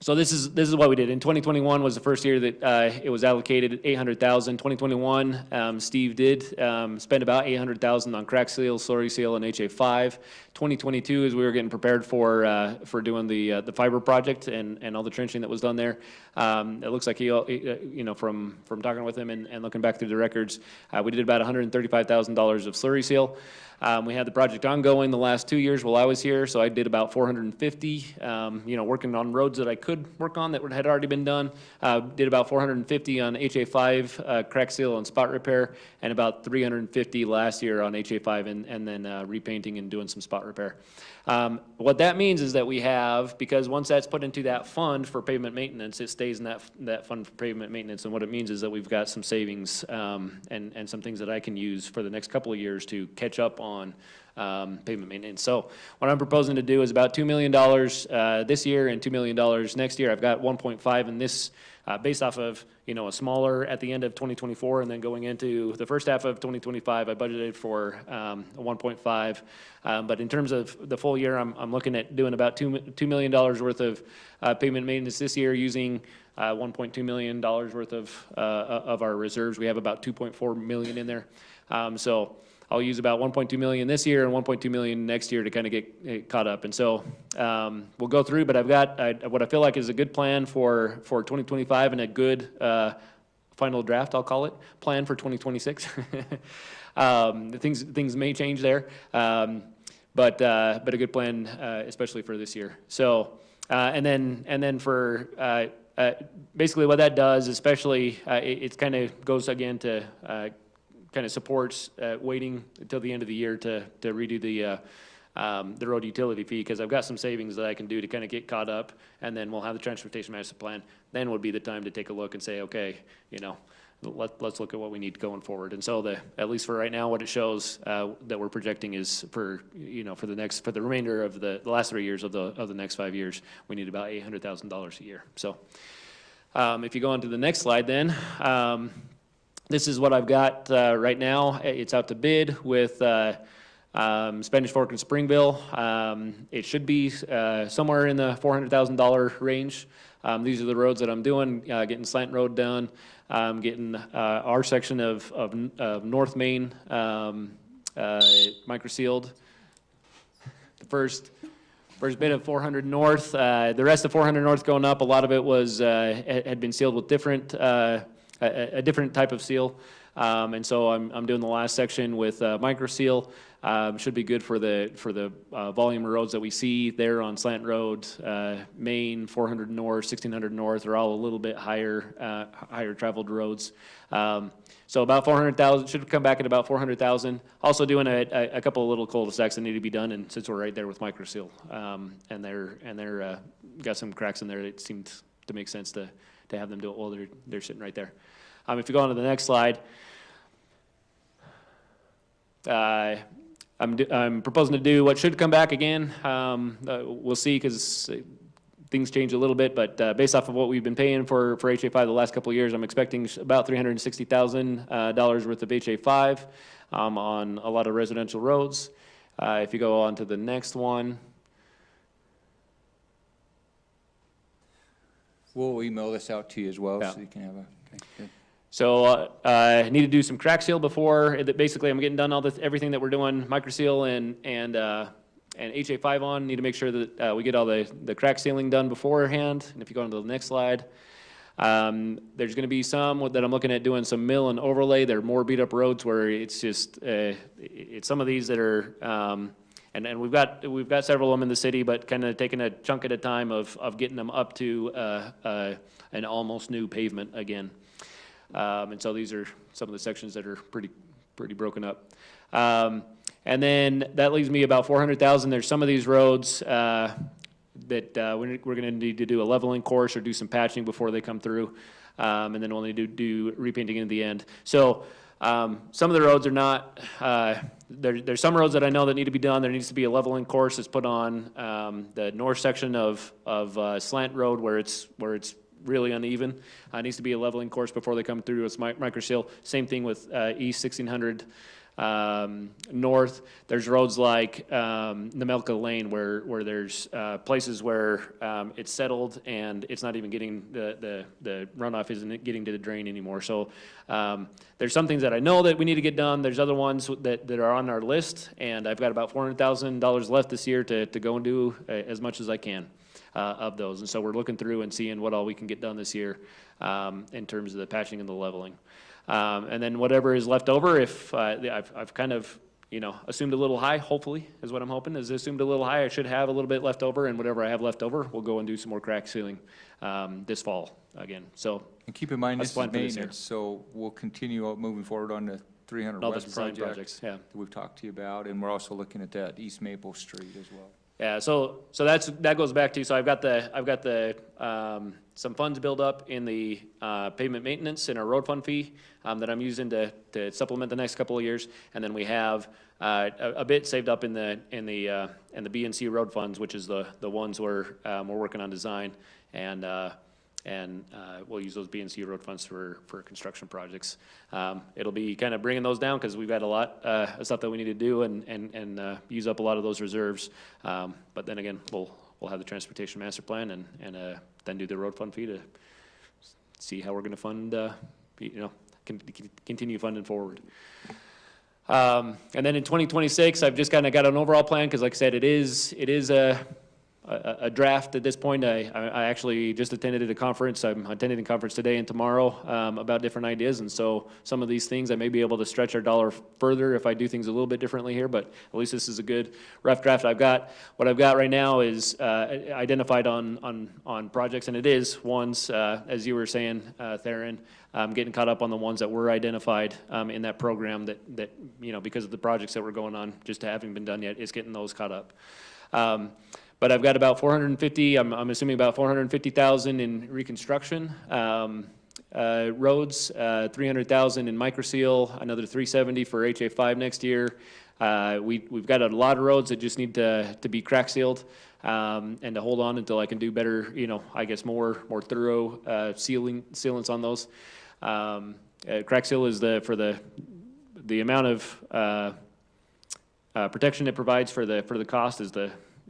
So this is what we did. In 2021 was the first year that it was allocated $800,000. 2021, Steve did spend about $800,000 on crack seal, slurry seal, and HA5. 2022, as we were getting prepared for doing the fiber project and all the trenching that was done there, it looks like he you know, from talking with him and looking back through the records, we did about $135,000 of slurry seal. We had the project ongoing the last 2 years while I was here, so I did about 450, you know, working on roads that I could work on that had already been done. Did about 450 on HA5 crack seal and spot repair, and about 350 last year on HA5 and then repainting and doing some spot repair. What that means is that we have, because once that's put into that fund for pavement maintenance, it stays in that fund for pavement maintenance. And what it means is that we've got some savings and some things that I can use for the next couple of years to catch up on pavement maintenance. So what I'm proposing to do is about $2 million this year and $2 million next year. I've got 1.5 in this, based off of, you know, a smaller at the end of 2024, and then going into the first half of 2025, I budgeted for a 1.5. But in terms of the full year, I'm looking at doing about $2 million worth of pavement maintenance this year, using $1.2 million worth of our reserves. We have about $2.4 million in there. So I'll use about 1.2 million this year and 1.2 million next year to kind of get caught up. And so we'll go through, but I've got what I feel like is a good plan for 2025 and a good final draft, I'll call it, plan for 2026. Things may change there, but a good plan, especially for this year. So and then for basically what that does, especially it kind of goes again to kind of supports waiting until the end of the year to redo the road utility fee, because I've got some savings that I can do to kind of get caught up, and then we'll have the transportation master plan. Then would be the time to take a look and say, okay, you know, let's look at what we need going forward. And so at least for right now, what it shows that we're projecting is for the remainder of the last 3 years of the next 5 years, we need about $800,000 a year. So if you go on to the next slide, then. This is what I've got right now. It's out to bid with Spanish Fork and Springville. It should be somewhere in the $400,000 range. These are the roads that I'm doing, getting Slant Road done, getting our section of North Main microsealed. The first bit of 400 North. The rest of 400 North going up, a lot of it was had been sealed with a different type of seal, and so I'm doing the last section with microseal. Should be good for the volume of roads that we see there on Slant Road, Main, 400 North, 1600 North are all a little bit higher traveled roads. So about 400,000 should come back at about 400,000. Also doing a couple of little cul-de-sacs that need to be done, and since we're right there with microseal, and they're got some cracks in there, it seemed to make sense to have them do it while they're sitting right there. If you go on to the next slide, I'm proposing to do what should come back again. We'll see, because things change a little bit, but based off of what we've been paying for HA5 the last couple of years, I'm expecting about $360,000 worth of HA5 on a lot of residential roads. If you go on to the next one. We'll email this out to you as well, Yeah. so you can have a, okay, good. So I need to do some crack seal before, basically I'm getting done everything that we're doing, microseal and HA5 on. Need to make sure that we get all the crack sealing done beforehand. And if you go on to the next slide, there's gonna be some that I'm looking at doing some mill and overlay. They're more beat up roads where it's just, it's some of these that are, and we've got several of them in the city, but kind of taking a chunk at a time of getting them up to an almost new pavement again. And so these are some of the sections that are pretty broken up. And then that leaves me about 400,000. There's some of these roads that we're going to need to do a leveling course or do some patching before they come through, and then we'll need to do repainting in the end. So some of the roads are not. There's some roads that I know that need to be done. There needs to be a leveling course that's put on the north section of Slant Road where it's really uneven. It needs to be a leveling course before they come through. It's microseal. Same thing with East 1600 north. There's roads like Nemelka Lane where there's places where it's settled and it's not even getting the runoff isn't getting to the drain anymore. So there's some things that I know that we need to get done. There's other ones that are on our list, and I've got about $400,000 left this year to go and do as much as I can. Of those, and so we're looking through and seeing what all we can get done this year in terms of the patching and the leveling, and then whatever is left over, if I've kind of assumed a little high, hopefully is what I'm hoping is assumed a little high. I should have a little bit left over, and whatever I have left over, we'll go and do some more crack sealing this fall again. So And keep in mind, that's this is planned for this year. maintenance, so we'll continue moving forward on the 300 All the West design project projects, yeah. that we've talked to you about, and we're also looking at that East Maple Street as well. Yeah, so that goes back to, so I've got the some funds built up in the pavement maintenance in our road fund fee that I'm using to supplement the next couple of years, and then we have a bit saved up in the B&C road funds, which is the ones where we're working on design, and we'll use those B&C road funds for construction projects. It'll be kind of bringing those down because we've got a lot of stuff that we need to do and use up a lot of those reserves. But then again, we'll have the transportation master plan and then do the road fund fee to see how we're going to fund, continue funding forward. And then in 2026, I've just kind of got an overall plan because, like I said, it is a draft at this point. I actually just attended a conference. I'm attending a conference today and tomorrow about different ideas, and so some of these things I may be able to stretch our dollar further if I do things a little bit differently here, but at least this is a good rough draft. What I've got right now is identified on projects, and it is ones, as you were saying, Theron, getting caught up on the ones that were identified in that program that because of the projects that were going on, just haven't been done yet, is getting those caught up. But I've got about 450, I'm assuming about 450,000 in reconstruction roads, 300,000 in microseal, another 370 for HA5 next year. We've got a lot of roads that just need to be crack sealed and to hold on until I can do better, I guess more thorough sealants on those. Crack seal is for the amount of protection it provides for the cost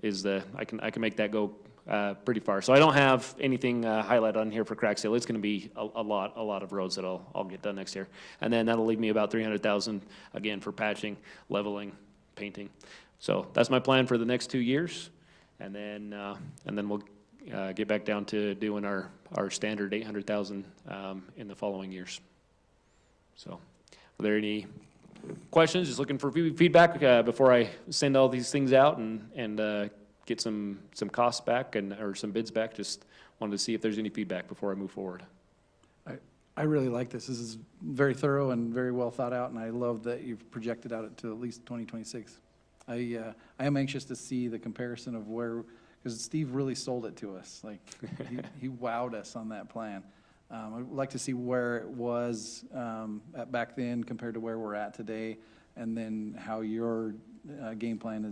I can make that go pretty far. So I don't have anything highlighted on here for crack seal. It's going to be a lot of roads that I'll get done next year, and then that'll leave me about 300,000 again for patching, leveling, painting. So that's my plan for the next 2 years, and then we'll get back down to doing our standard 800,000 in the following years. So, are there any questions? Just looking for feedback before I send all these things out and get some costs back or some bids back. Just wanted to see if there's any feedback before I move forward. I really like this. This is very thorough and very well thought out, and I love that you've projected out to at least 2026. I am anxious to see the comparison of where, because Steve really sold it to us. Like he wowed us on that plan. I'd like to see where it was back then compared to where we're at today, and then how your game plan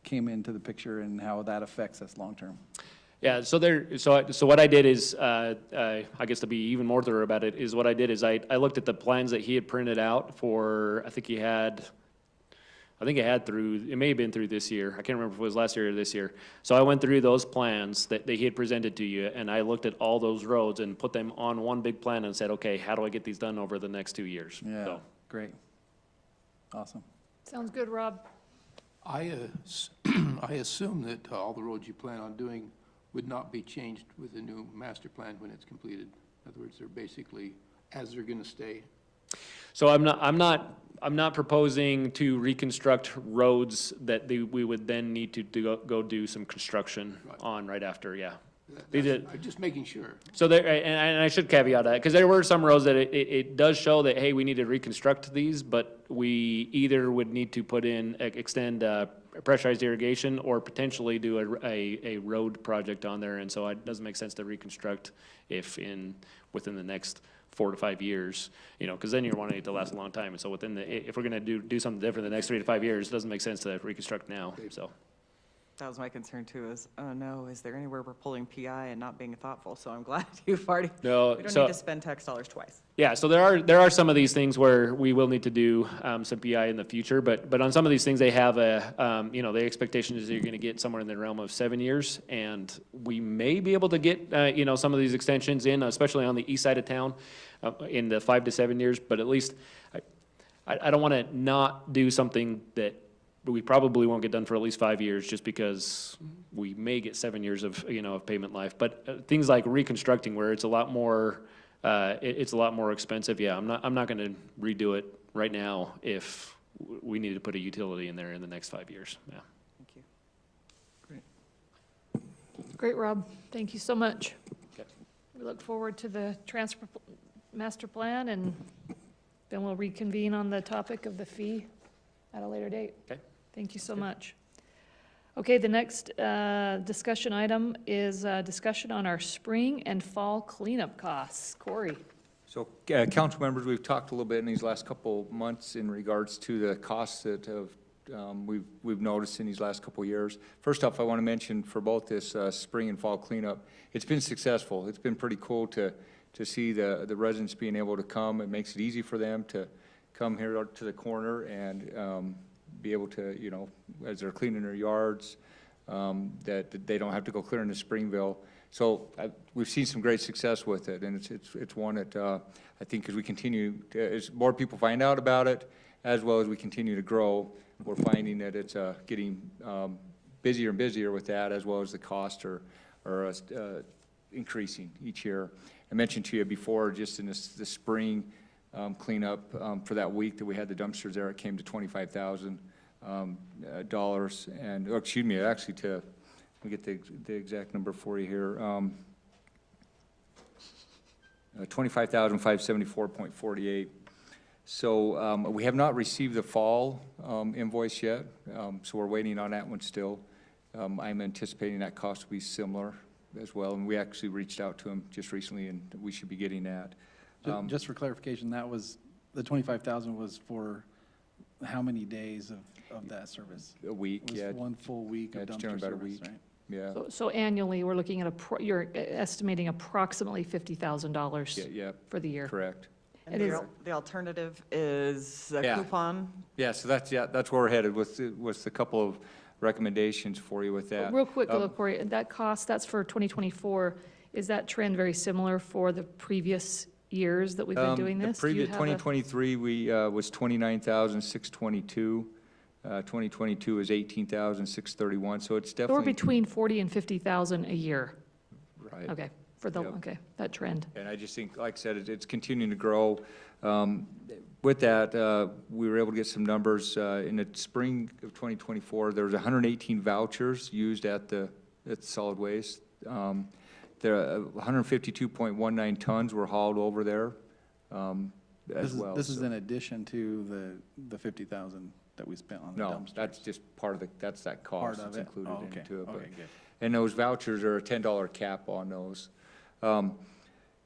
came into the picture and how that affects us long term. Yeah, so so what I did is, I guess to be even more thorough about it, is what I did is I looked at the plans that he had printed out for, I think it had through, it may have been through this year. I can't remember if it was last year or this year. So I went through those plans that he had presented to you, and I looked at all those roads and put them on one big plan and said, okay, how do I get these done over the next 2 years? Yeah, So, great. Awesome. Sounds good, Rob. I assume that all the roads you plan on doing would not be changed with the new master plan when it's completed. In other words, they're basically as they're gonna stay. So I'm not proposing to reconstruct roads that we would then need to go do some construction on right after, yeah. I'm just making sure. So there, and I should caveat that, because there were some roads that it does show that, hey, we need to reconstruct these, but we either would need to put in, extend pressurized irrigation or potentially do a road project on there, and so it doesn't make sense to reconstruct if within the next 4 to 5 years, you know, because then you're wanting it to last a long time, and so if we're gonna do something different the next 3 to 5 years, it doesn't make sense to reconstruct now, so. That was my concern too, is, oh no, is there anywhere we're pulling PI and not being thoughtful? So I'm glad you've already, No, we don't so- need to spend tax dollars twice. Yeah, so there are some of these things where we will need to do some PI in the future, but on some of these things, they have you know, the expectation is that you're gonna get somewhere in the realm of 7 years, and we may be able to get, you know, some of these extensions in, especially on the east side of town, in the 5 to 7 years, but at least, I don't wanna not do something that we probably won't get done for at least 5 years, just because we may get 7 years of, you know, of payment life. But things like reconstructing, where it's a lot more, it's a lot more expensive, yeah, I'm not gonna redo it right now if we need to put a utility in there in the next 5 years, yeah. Thank you. Great, Rob. Thank you so much. Okay. We look forward to the master plan, and then we'll reconvene on the topic of the fee at a later date. Okay. Thank you so much. Okay, the next discussion item is discussion on our spring and fall cleanup costs. Corey? So, council members, we've talked a little bit in these last couple months in regards to the costs that we've noticed in these last couple of years. First off, I want to mention for both this spring and fall cleanup, it's been successful. It's been pretty cool to see the residents being able to come. It makes it easy for them to come here to the corner and be able to, you know, as they're cleaning their yards, that they don't have to go clear into Springville. So we've seen some great success with it, and it's one that I think as we continue, as more people find out about it, as well as we continue to grow, we're finding that it's getting busier and busier with that, as well as the costs are increasing each year. I mentioned to you before, just in the spring cleanup for that week that we had the dumpsters there, it came to $25,000, and, oh, excuse me, actually let me get the exact number for you here. $25,574.48. So we have not received the fall invoice yet, so we're waiting on that one still. I'm anticipating that cost will be similar as well, and we actually reached out to them just recently, and we should be getting that. Just for clarification, that was, the 25,000 was for how many days of that service? A week, It was yeah. one full week Yeah, of it's dumpster generally about a service, week. right? Yeah, So annually, we're looking at you're estimating approximately $50,000 yeah, for the year. correct. And It is- the alternative is a Yeah. coupon? Yeah, so that's where we're headed with a couple of recommendations for you with that. Real quick, though, Corey, that cost, that's for 2024. Is that trend very similar for the previous years that we've been doing this? The Do you previous, have a- 2023, was 29,622. 2022 is 18,631, so it's So we're definitely, between 40 and 50,000 a year. right. Okay, Yep. okay, that trend. And I just think, like I said, it's continuing to grow. With that, we were able to get some numbers. In the spring of 2024, there was 118 vouchers used at the solid waste. There, 152.19 tons were hauled over there, as well. This is so- in addition to the 50,000 that we spent on the No, dumpsters? that's just part of that's that Part cost of that's it? included Oh, okay. into it. but- Okay, good. And those vouchers are a $10 cap on those.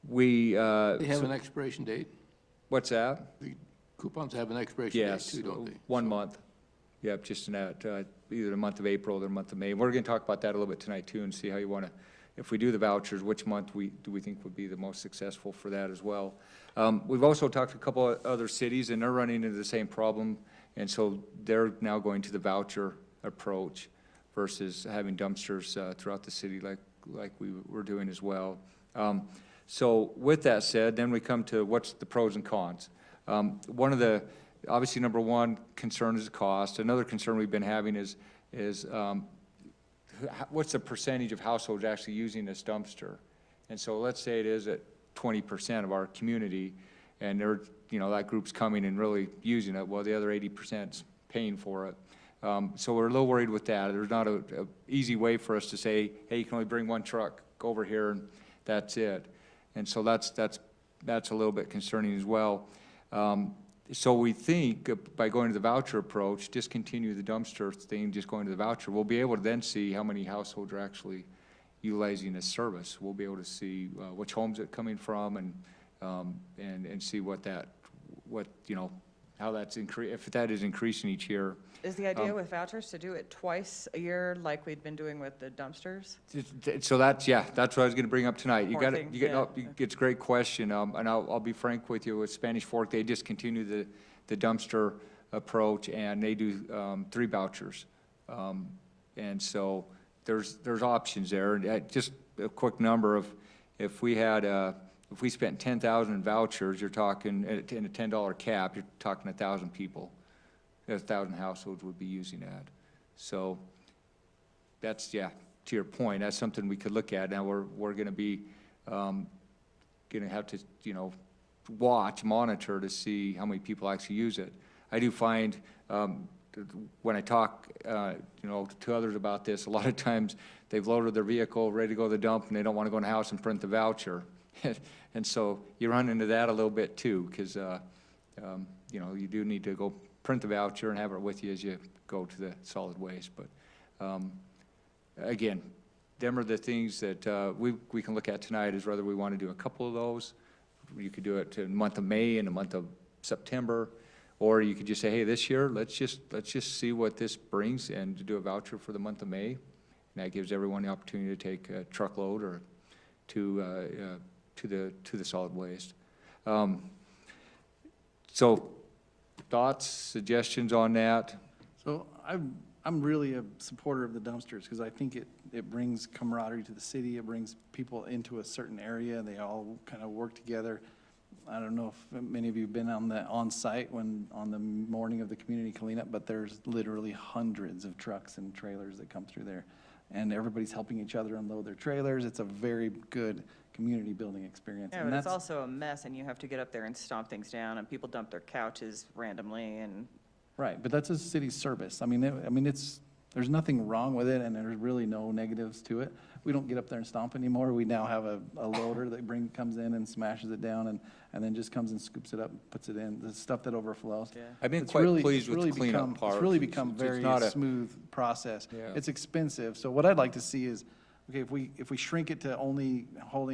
We, They have so- an expiration date? what's that? The coupons have an expiration date Yes, too, don't they? 1 month. Yep, just in that, either the month of April or the month of May. We're gonna talk about that a little bit tonight too, and see how you wanna if we do the vouchers, which month do we think would be the most successful for that as well. We've also talked to a couple of other cities, and they're running into the same problem, and so they're now going to the voucher approach versus having dumpsters throughout the city like we were doing as well. So with that said, then we come to what's the pros and cons. One of the, obviously, number one concern is the cost. Another concern we've been having is what's the percentage of households actually using this dumpster? And so let's say it is at 20% of our community, and they're, that group's coming and really using it, well, the other 80%'s paying for it. So we're a little worried with that. There's not a easy way for us to say, hey, you can only bring one truck, go over here, and that's it. And so that's a little bit concerning as well. So we think by going to the voucher approach, discontinue the dumpster thing, just going to the voucher, we'll be able to then see how many households are actually utilizing this service. We'll be able to see which homes it's coming from and see how that's if that is increasing each year. Is the idea with vouchers to do it twice a year like we've been doing with the dumpsters? So that's what I was gonna bring up tonight. Yeah. It's a great question, and I'll be frank with you, with Spanish Fork, they discontinued the dumpster approach, and they do 3 vouchers. And so there's options there. And just a quick number of, if we spent 10,000 in vouchers, you're talking, in a $10 cap, you're talking 1,000 people. 1,000 households would be using that. So that's, to your point, that's something we could look at. Now, we're gonna be, gonna have to, monitor to see how many people actually use it. I do find, when I talk, to others about this, a lot of times they've loaded their vehicle, ready to go to the dump, and they don't want to go in the house and print the voucher. And so you run into that a little bit too, because, you do need to go print the voucher and have it with you as you go to the solid waste. But, again, them are the things that we can look at tonight, is whether we want to do a couple of those. You could do it in the month of May and the month of September, or you could just say, hey, this year, let's just see what this brings and do a voucher for the month of May. And that gives everyone the opportunity to take a truckload or to the solid waste. So thoughts, suggestions on that? So I'm really a supporter of the dumpsters, because I think it brings camaraderie to the city. It brings people into a certain area. They all kind of work together. I don't know if many of you have been on site on the morning of the community cleanup, but there's literally hundreds of trucks and trailers that come through there, and everybody's helping each other unload their trailers. It's a very good community building experience. Yeah, and but it's also a mess, and you have to get up there and stomp things down, and people dump their couches randomly, and right, but that's a city service. I mean, there's nothing wrong with it, and there's really no negatives to it. We don't get up there and stomp anymore. We now have a loader that comes in and smashes it down, and then just comes and scoops it up, and puts it in, the stuff that overflows. Yeah. I've been It's quite really- pleased it's with the really cleanup become- part. It's really become It's very not a- smooth process. Yeah. It's expensive, so what I'd like to see is, okay, if we shrink it to only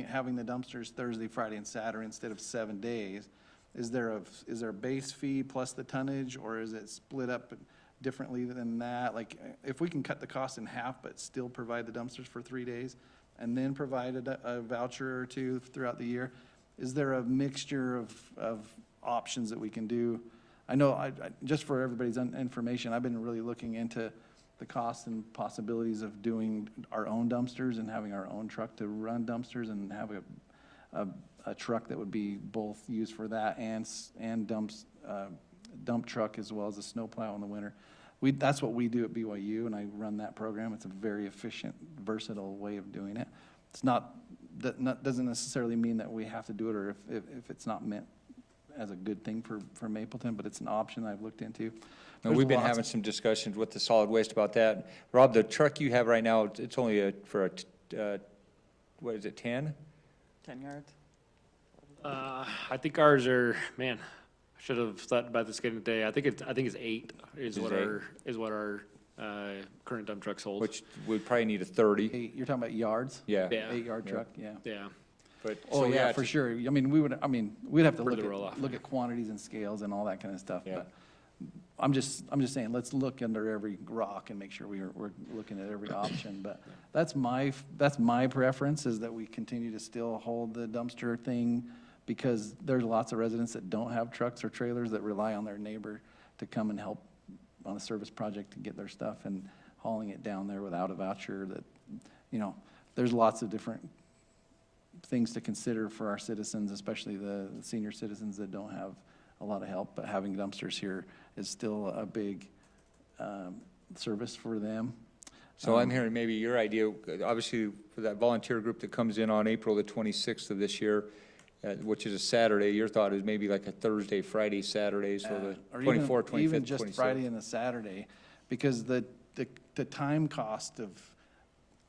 having the dumpsters Thursday, Friday, and Saturday instead of 7 days, is there a base fee plus the tonnage, or is it split up differently than that? Like, if we can cut the cost in half but still provide the dumpsters for 3 days, and then provide a voucher or two throughout the year, is there a mixture of options that we can do? I know, just for everybody's information, I've been really looking into the costs and possibilities of doing our own dumpsters and having our own truck to run dumpsters, and have a truck that would be both used for that and dump truck, as well as a snowplow in the winter. That's what we do at BYU, and I run that program. It's a very efficient, versatile way of doing it. Doesn't necessarily mean that we have to do it, or if it's not meant as a good thing for Mapleton, but it's an option I've looked into. And we've been having some discussions with the solid waste about that. Rob, the truck you have right now, it's only for what is it, 10? 10 yards. I think ours are, man, I should have thought about this getting today. I think it's 8 is what our current dump trucks hold. Which would probably need a 30. You're talking about yards? Yeah. Yeah. 8-yard truck, yeah. Yeah. But, Oh, so yeah, for sure. We'd have to For look the roll-off. at quantities and scales and all that kind of stuff. Yeah. But I'm just saying, let's look under every rock and make sure we're looking at every option. But that's my preference, is that we continue to still hold the dumpster thing, because there's lots of residents that don't have trucks or trailers that rely on their neighbor to come and help on a service project to get their stuff, and hauling it down there without a voucher, that, you know, there's lots of different things to consider for our citizens, especially the senior citizens that don't have a lot of help, but having dumpsters here is still a big service for them. So I'm hearing maybe your idea, obviously, for that volunteer group that comes in on April the 26th of this year, which is a Saturday, your thought is maybe like a Thursday, Friday, Saturday, so the Or 24th, 25th, even just 26th. Friday and a Saturday, because the time cost of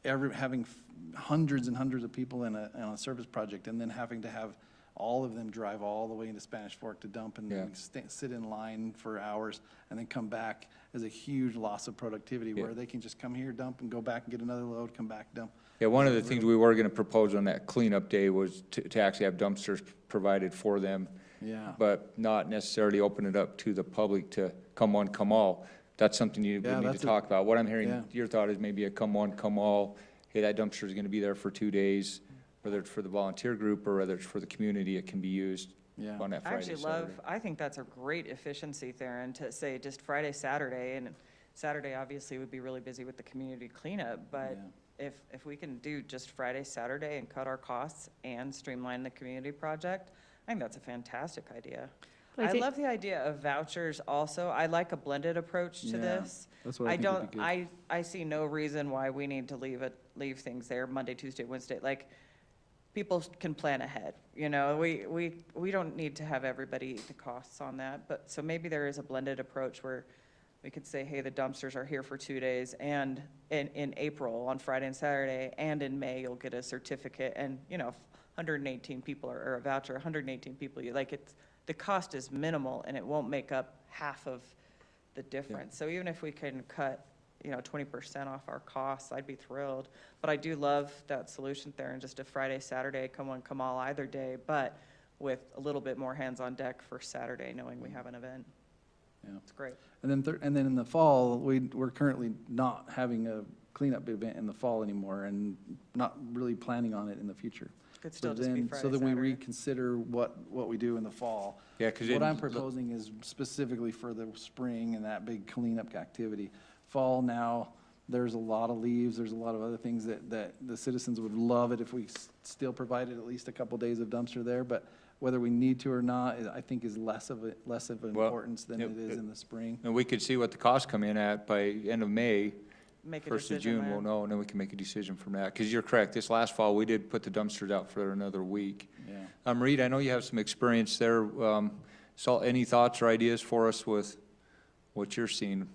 having hundreds and hundreds of people on a service project, and then having to have all of them drive all the way into Spanish Fork to dump, and Yeah. sit in line for hours and then come back, is a huge loss of productivity, Yeah. where they can just come here, dump, and go back and get another load, come back, dump. Yeah, one of the things we were gonna propose on that cleanup day was to actually have dumpsters provided for them, Yeah. but not necessarily open it up to the public to come one, come all. That's something you Yeah, would need that's to a- talk about. What I'm hearing, yeah. your thought is maybe a come one, come all. Hey, that dumpster is gonna be there for 2 days, whether it's for the volunteer group or whether it's for the community, it can be used Yeah. on that I Friday, actually Saturday. I think that's a great efficiency, Theron, to say just Friday, Saturday, and Saturday obviously would be really busy with the community cleanup, but if we can do just Friday, Saturday and cut our costs and streamline the community project, I think that's a fantastic idea. I I think- love the idea of vouchers also. I like a blended approach to Yeah, this. that's what I think would be good. I see no reason why we need to leave things there Monday, Tuesday, Wednesday. Like, people can plan ahead, you know? We don't need to have everybody eat the costs on that, but, so maybe there is a blended approach where we could say, hey, the dumpsters are here for 2 days, and in April, on Friday and Saturday, and in May, you'll get a certificate, and, you know, if 118 people, or a voucher, 118 people, the cost is minimal, and it won't make up half of the difference. So even if we can cut, 20% off our costs, I'd be thrilled. But I do love that solution there, and just a Friday, Saturday, come one, come all either day, but with a little bit more hands on deck for Saturday, knowing we have an event. Yeah. It's great. And then in the fall, we're currently not having a cleanup event in the fall anymore, and not really planning on it in the future. Could So still just be then, Friday, so then we Saturday. reconsider what we do in the fall. Yeah, 'cause What it- I'm proposing is specifically for the spring and that big cleanup activity. Fall now, there's a lot of leaves, there's a lot of other things that the citizens would love it if we still provided at least a couple days of dumpster there, but whether we need to or not, I think is less of importance than it is in the spring. And we could see what the costs come in at by end of May. Make a 1st of decision June, we'll there. know, and then we can make a decision from that. Because you're correct, this last fall, we did put the dumpsters out for another week. Yeah. Reed, I know you have some experience there. So any thoughts or ideas for us with what you're seeing?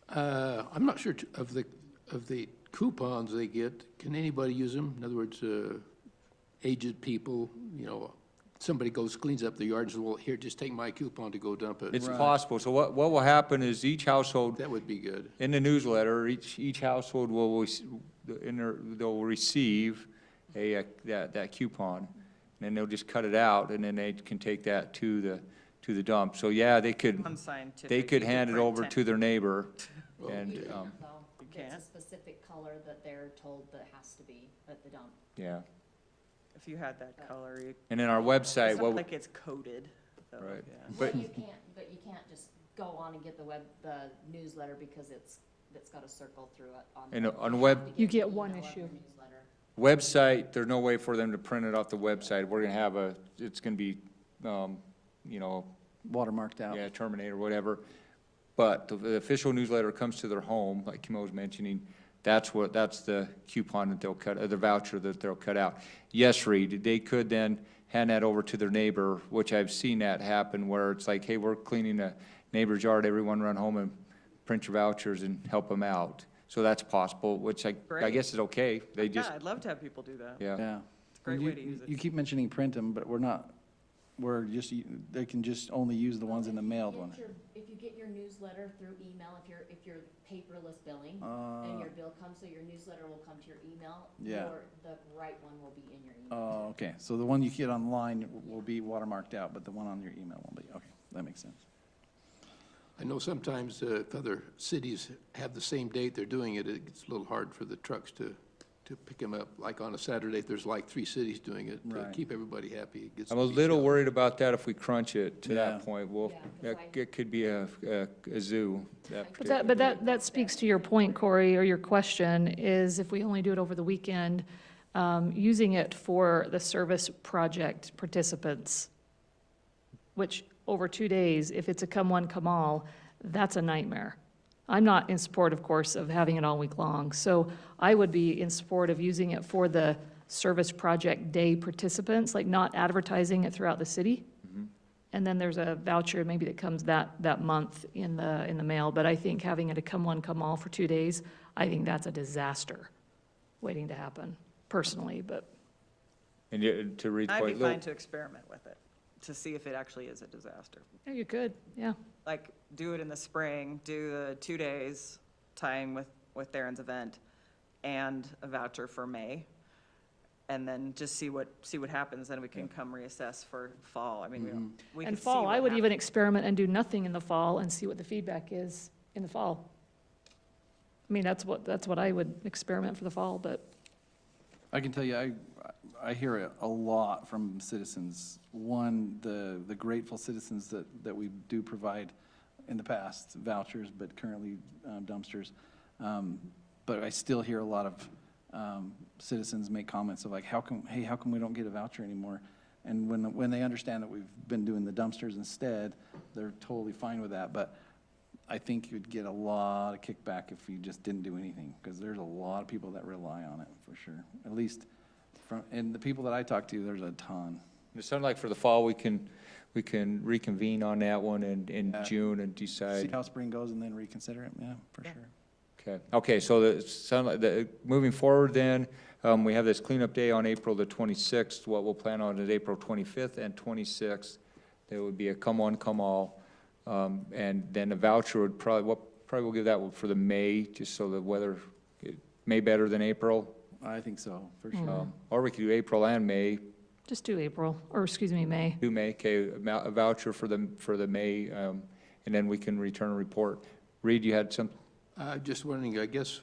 I'm not sure of the coupons they get. Can anybody use them? In other words, aged people, somebody cleans up the yard and says, well, here, just take my coupon to go dump it. It's possible. So what will happen is each household, That would be good. in the newsletter, each household they'll receive that coupon. And then they'll just cut it out, and then they can take that to the dump. So yeah, they could Unscientific. hand it over to their neighbor, and, You can't, though. You It's can't? a specific color that they're told that has to be at the dump. yeah. If you had that color, you, And then our website, it's not like it's coded, though, Right. yeah. But- Well, you can't just go on and get the newsletter because it's got a circle through it on. And the- on you web- have to You the get one email of the issue. newsletter. website, there's no way for them to print it off the website. We're gonna have it's gonna be, Watermarked out. yeah, Terminator, whatever. But the official newsletter comes to their home, like Kim was mentioning, that's the coupon that they'll cut, or the voucher that they'll cut out. Yes, Reed, they could then hand that over to their neighbor, which I've seen that happen, where it's like, hey, we're cleaning a neighbor's yard, everyone run home and print your vouchers and help them out. So that's possible, which I Great. guess is okay. They Yeah, just, I'd love to have people do that. yeah. Yeah. It's a great You- way to use it. You keep mentioning print them, but they can just only use the ones in the mailed one. If you get your newsletter through email, if you're paperless billing, Uh, and your bill comes, so your newsletter will come to your email. Yeah. The right one will be in your email. Oh, okay, so the one you get online will be watermarked out, but the one on your email won't be, okay, that makes sense. I know sometimes if other cities have the same date they're doing it, it's a little hard for the trucks to pick them up. Like on a Saturday, if there's like 3 cities doing it, to Right. keep everybody happy. It gets I'm a be little challenging. worried about that if we crunch it to that Yeah. point. Well, Yeah, 'cause it could be a zoo. But that speaks to your point, Corey, or your question, is if we only do it over the weekend, using it for the service project participants, which over 2 days, if it's a come one, come all, that's a nightmare. I'm not in support, of course, of having it all week long. So I would be in support of using it for the service project day participants, like not advertising it throughout the city. And then there's a voucher maybe that comes that month in the mail. But I think having it a come one, come all for 2 days, I think that's a disaster waiting to happen, personally, but. And to Reed's I'd be point, fine to experiment with it, to see if it actually is a disaster. Yeah, you could, yeah. Like, do it in the spring, do the 2 days tying with Darren's event, and a voucher for May, and then just see what happens, then we can come reassess for fall. I mean, we And could see fall, what I would even happens. experiment and do nothing in the fall and see what the feedback is in the fall. I mean, that's what I would experiment for the fall, but. I can tell you, I hear it a lot from citizens. One, the grateful citizens that we do provide in the past, vouchers, but currently dumpsters. But I still hear a lot of citizens make comments of like, how come we don't get a voucher anymore? And when they understand that we've been doing the dumpsters instead, they're totally fine with that. But I think you'd get a lot of kickback if you just didn't do anything, because there's a lot of people that rely on it, for sure. At least and the people that I talk to, there's a ton. it sounds like for the fall, we can reconvene on that one in Yeah. June and See decide. how spring goes and then reconsider it, yeah, for sure. Okay, so moving forward then, we have this cleanup day on April the 26th. What we'll plan on is April 25th and 26th. There would be a come one, come all. And then a voucher would probably we'll give that one for the May, just so the weather, May better than April. I think so, for sure. Or we could do April and May, Just do April, or excuse me, May. do May, okay, a voucher for the May, and then we can return a report. Reed, you had some, Just wondering, I guess,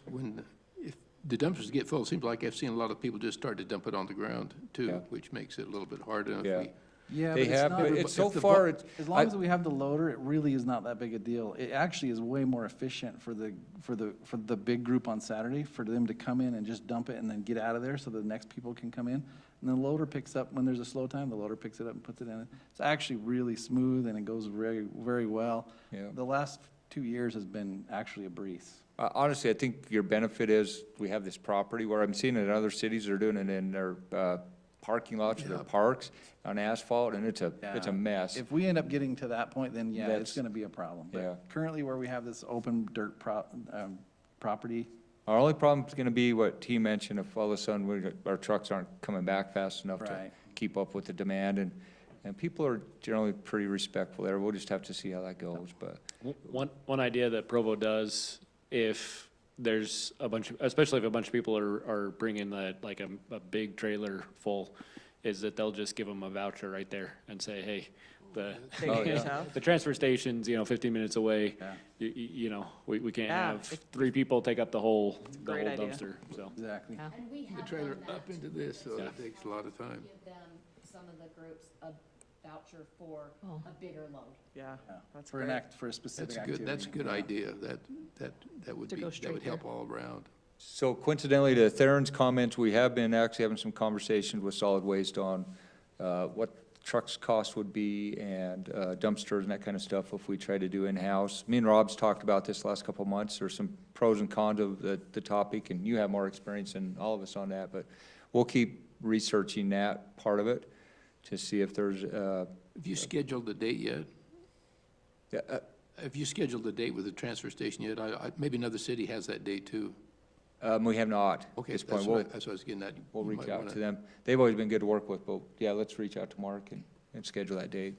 if the dumpsters get full, it seems like I've seen a lot of people just start to dump it on the ground too, Yeah. which makes it a little bit harder. And if Yeah. we- Yeah, They but it's have, not, but it's so if the far, as long as we have the loader, it really is not that big a deal. It actually is way more efficient for the big group on Saturday, for them to come in and just dump it and then get out of there so the next people can come in. And the loader picks up, when there's a slow time, the loader picks it up and puts it in. It's actually really smooth and it goes very, very well. Yeah. The last 2 years has been actually a breeze. honestly, I think your benefit is we have this property where I'm seeing it in other cities, they're doing it in their parking lots or their parks on asphalt, and it's a Yeah. mess. If we end up getting to that point, then yeah, That's- it's gonna be a problem. yeah. But currently where we have this open dirt property, Our only problem is gonna be what he mentioned, if all of a sudden our trucks aren't coming back fast enough to Right. keep up with the demand, and people are generally pretty respectful there. We'll just have to see how that goes, but. One idea that Provo does, if there's especially if a bunch of people are bringing like a big trailer full, is that they'll just give them a voucher right there and say, hey, Take it yourself. the transfer station's, 15 minutes away. Yeah. We can't Yeah, have 3 people take up the whole great idea. dumpster, so. exactly. Yeah. And we The have trailer done that. up into this, so Yeah. it takes a lot of time. Give them, some of the groups, a voucher for Oh. a bigger load. Yeah, Yeah. that's For great. for a specific That's activity. good, that's a good Yeah. idea. That would To be, go that straight would help all around. So coincidentally, to Theron's comments, we have been actually having some conversations with solid waste on what trucks cost would be and dumpsters and that kind of stuff if we try to do in-house. Me and Rob's talked about this last couple of months. There's some pros and cons of the topic, and you have more experience than all of us on that, but we'll keep researching that part of it to see if there's, Have you scheduled the date yet? yeah, Have you scheduled the date with the transfer station yet? Maybe another city has that date too. we have not at Okay, this that's point. what I was getting at. We'll You reach might out wanna- to them. They've always been good to work with, but yeah, let's reach out to Mark and schedule that date.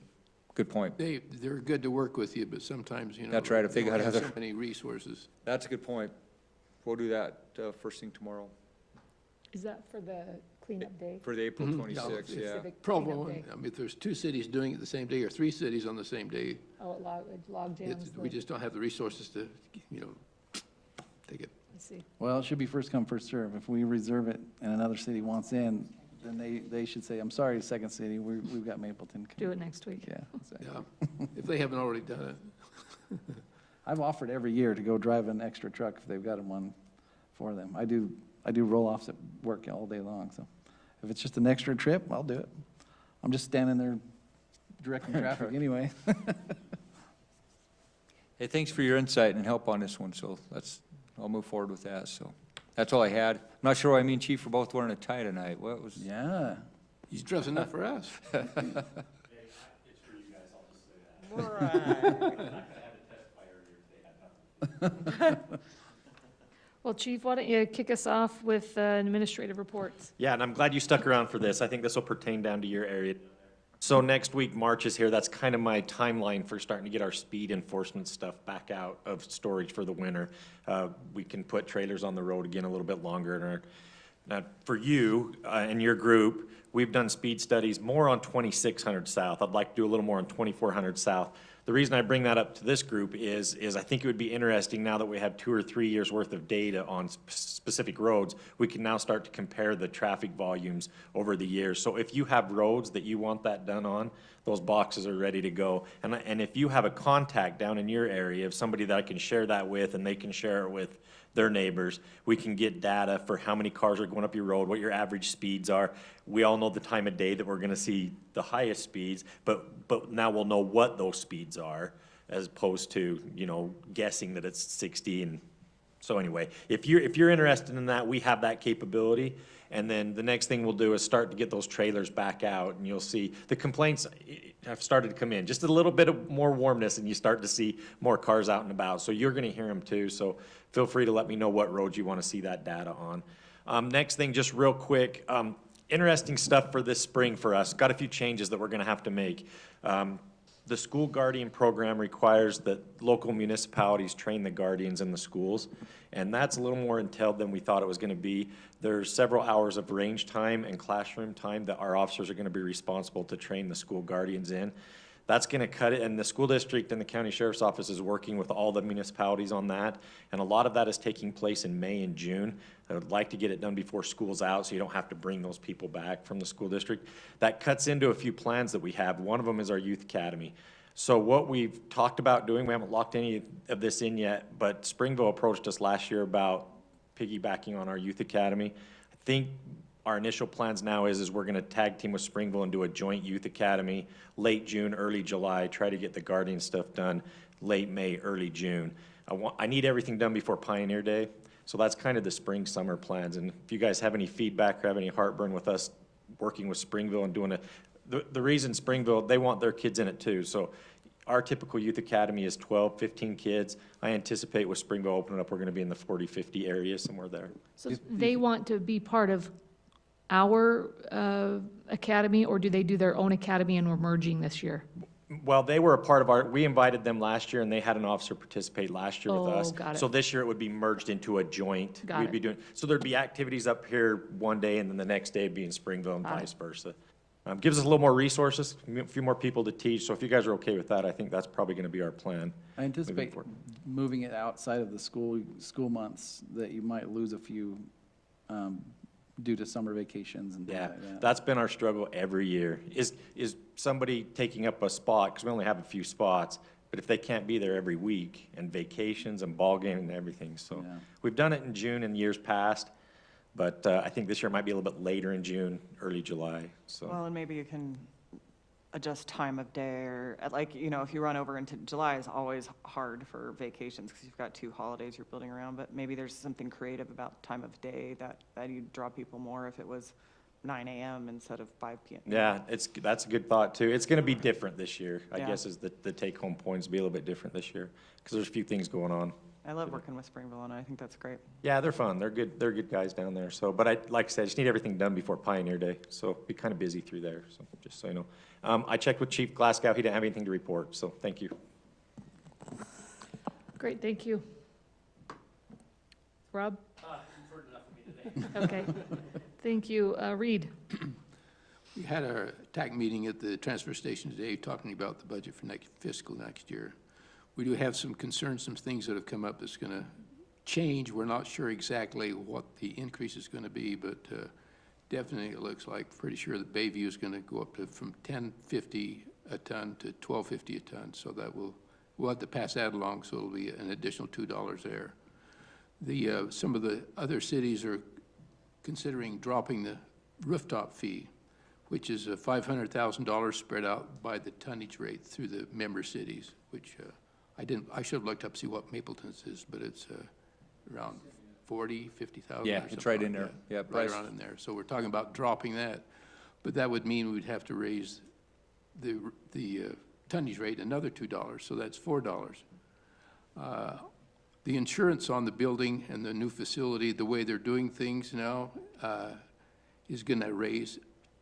Good point. They're good to work with you, but sometimes, That's right, if they don't got have other- so many resources. That's a good point. We'll do that first thing tomorrow. Is that for the cleanup day. For the April Mhm. 26th, yeah. Civic Provo, cleanup day. I mean, if there's 2 cities doing it the same day, or 3 cities on the same day, Oh, it log jams. we just don't have the resources to, you know, take it. I see. Well, it should be first come, first serve. If we reserve it and another city wants in, then they should say, I'm sorry, second city, we've got Mapleton. Do it next week. Yeah, exactly. Yeah, if they haven't already done it. I've offered every year to go drive an extra truck if they've got one for them. I do roll-offs at work all day long, so if it's just an extra trip, I'll do it. I'm just standing there directing traffic anyway. Hey, thanks for your insight and help on this one, so I'll move forward with that, so. That's all I had. I'm not sure why me and Chief are both wearing a tie tonight. What was? Yeah. He's dressing up for us. Well, Chief, why don't you kick us off with administrative reports? Yeah, and I'm glad you stuck around for this. I think this will pertain down to your area. So next week, March is here. That's kind of my timeline for starting to get our speed enforcement stuff back out of storage for the winter. We can put trailers on the road again a little bit longer. Now, for you and your group, we've done speed studies more on 2600 South. I'd like to do a little more on 2400 South. The reason I bring that up to this group is I think it would be interesting now that we have 2 or 3 years worth of data on specific roads, we can now start to compare the traffic volumes over the years. So if you have roads that you want that done on, those boxes are ready to go. And if you have a contact down in your area of somebody that I can share that with and they can share it with their neighbors, we can get data for how many cars are going up your road, what your average speeds are. We all know the time of day that we're going to see the highest speeds, but now we'll know what those speeds are as opposed to, you know, guessing that it's 60. And so anyway, if you're interested in that, we have that capability. And then the next thing we'll do is start to get those trailers back out, and you'll see the complaints have started to come in. Just a little bit of more warmness, and you start to see more cars out and about. So you're going to hear them too. So feel free to let me know what roads you want to see that data on. Next thing, just real quick, interesting stuff for this spring for us. Got a few changes that we're going to have to make. The school guardian program requires that local municipalities train the guardians in the schools, and that's a little more entailed than we thought it was going to be. There's several hours of range time and classroom time that our officers are going to be responsible to train the school guardians in. That's going to cut it, and the school district and the county sheriff's office is working with all the municipalities on that, and a lot of that is taking place in May and June. I would like to get it done before school's out so you don't have to bring those people back from the school district. That cuts into a few plans that we have. One of them is our youth academy. So what we've talked about doing, we haven't locked any of this in yet, but Springville approached us last year about piggybacking on our youth academy. I think our initial plans now is we're gonna tag team with Springville and do a joint youth academy late June, early July, try to get the guardian stuff done late May, early June. I need everything done before Pioneer Day. So that's kind of the spring, summer plans. And if you guys have any feedback or have any heartburn with us working with Springville and doing the reason Springville, they want their kids in it too. So our typical youth academy is 12, 15 kids. I anticipate with Springville opening up, we're gonna be in the 40, 50 area, somewhere there. So they want to be part of our academy, or do they do their own academy and we're merging this year? Well, they were a part of we invited them last year and they had an officer participate last year with us. Oh, got it. So this year it would be merged into a joint. Got We'd be doing, so there'd be activities up here one day and then the next day it'd be in Springville and Got it. vice versa. Gives us a little more resources, a few more people to teach. So if you guys are okay with that, I think that's probably gonna be our plan. I anticipate forward. moving it outside of the school months, that you might lose a few due to summer vacations and things Yeah, like that. that's been our struggle every year, is somebody taking up a spot, because we only have a few spots, but if they can't be there every week, and vacations and ball game and everything, so. Yeah. We've done it in June in years past, but I think this year might be a little bit later in June, early July, so. Well, and maybe you can adjust time of day, or like, you know, if you run over into July is always hard for vacations because you've got 2 holidays you're building around, but maybe there's something creative about time of day that you'd draw people more if it was 9 a.m. instead of 5 p.m. Yeah, that's a good thought too. It's gonna be different this year, I Yeah. guess is the take-home points be a little bit different this year, because there's a few things going on. I love working with Springville, and I think that's great. Yeah, they're fun. They're good guys down there. So, but like I said, I just need everything done before Pioneer Day. So be kind of busy through there. So just so you know, I checked with Chief Glasgow. He didn't have anything to report. So thank you. Great, thank you. Rob? You've heard enough of me today. Okay. Thank you. Reed? We had our TAC meeting at the transfer station today, talking about the budget for next year. We do have some concerns, some things that have come up that's going to change. We're not sure exactly what the increase is going to be, but definitely it looks like, pretty sure that Bayview is going to go up to from $10.50 a ton to $12.50 a ton. So that we'll have to pass that along, so it'll be an additional $2 there. Some of the other cities are considering dropping the rooftop fee, which is a $500,000 spread out by the tonnage rate through the member cities, which I should have looked up, see what Mapleton's is, but it's around 40, 50,000. Yeah, it's right in there. Yeah, Right price. around in there. So we're talking about dropping that. But that would mean we'd have to raise the tonnage rate another $2, so that's $4. The insurance on the building and the new facility, the way they're doing things now, is going to raise,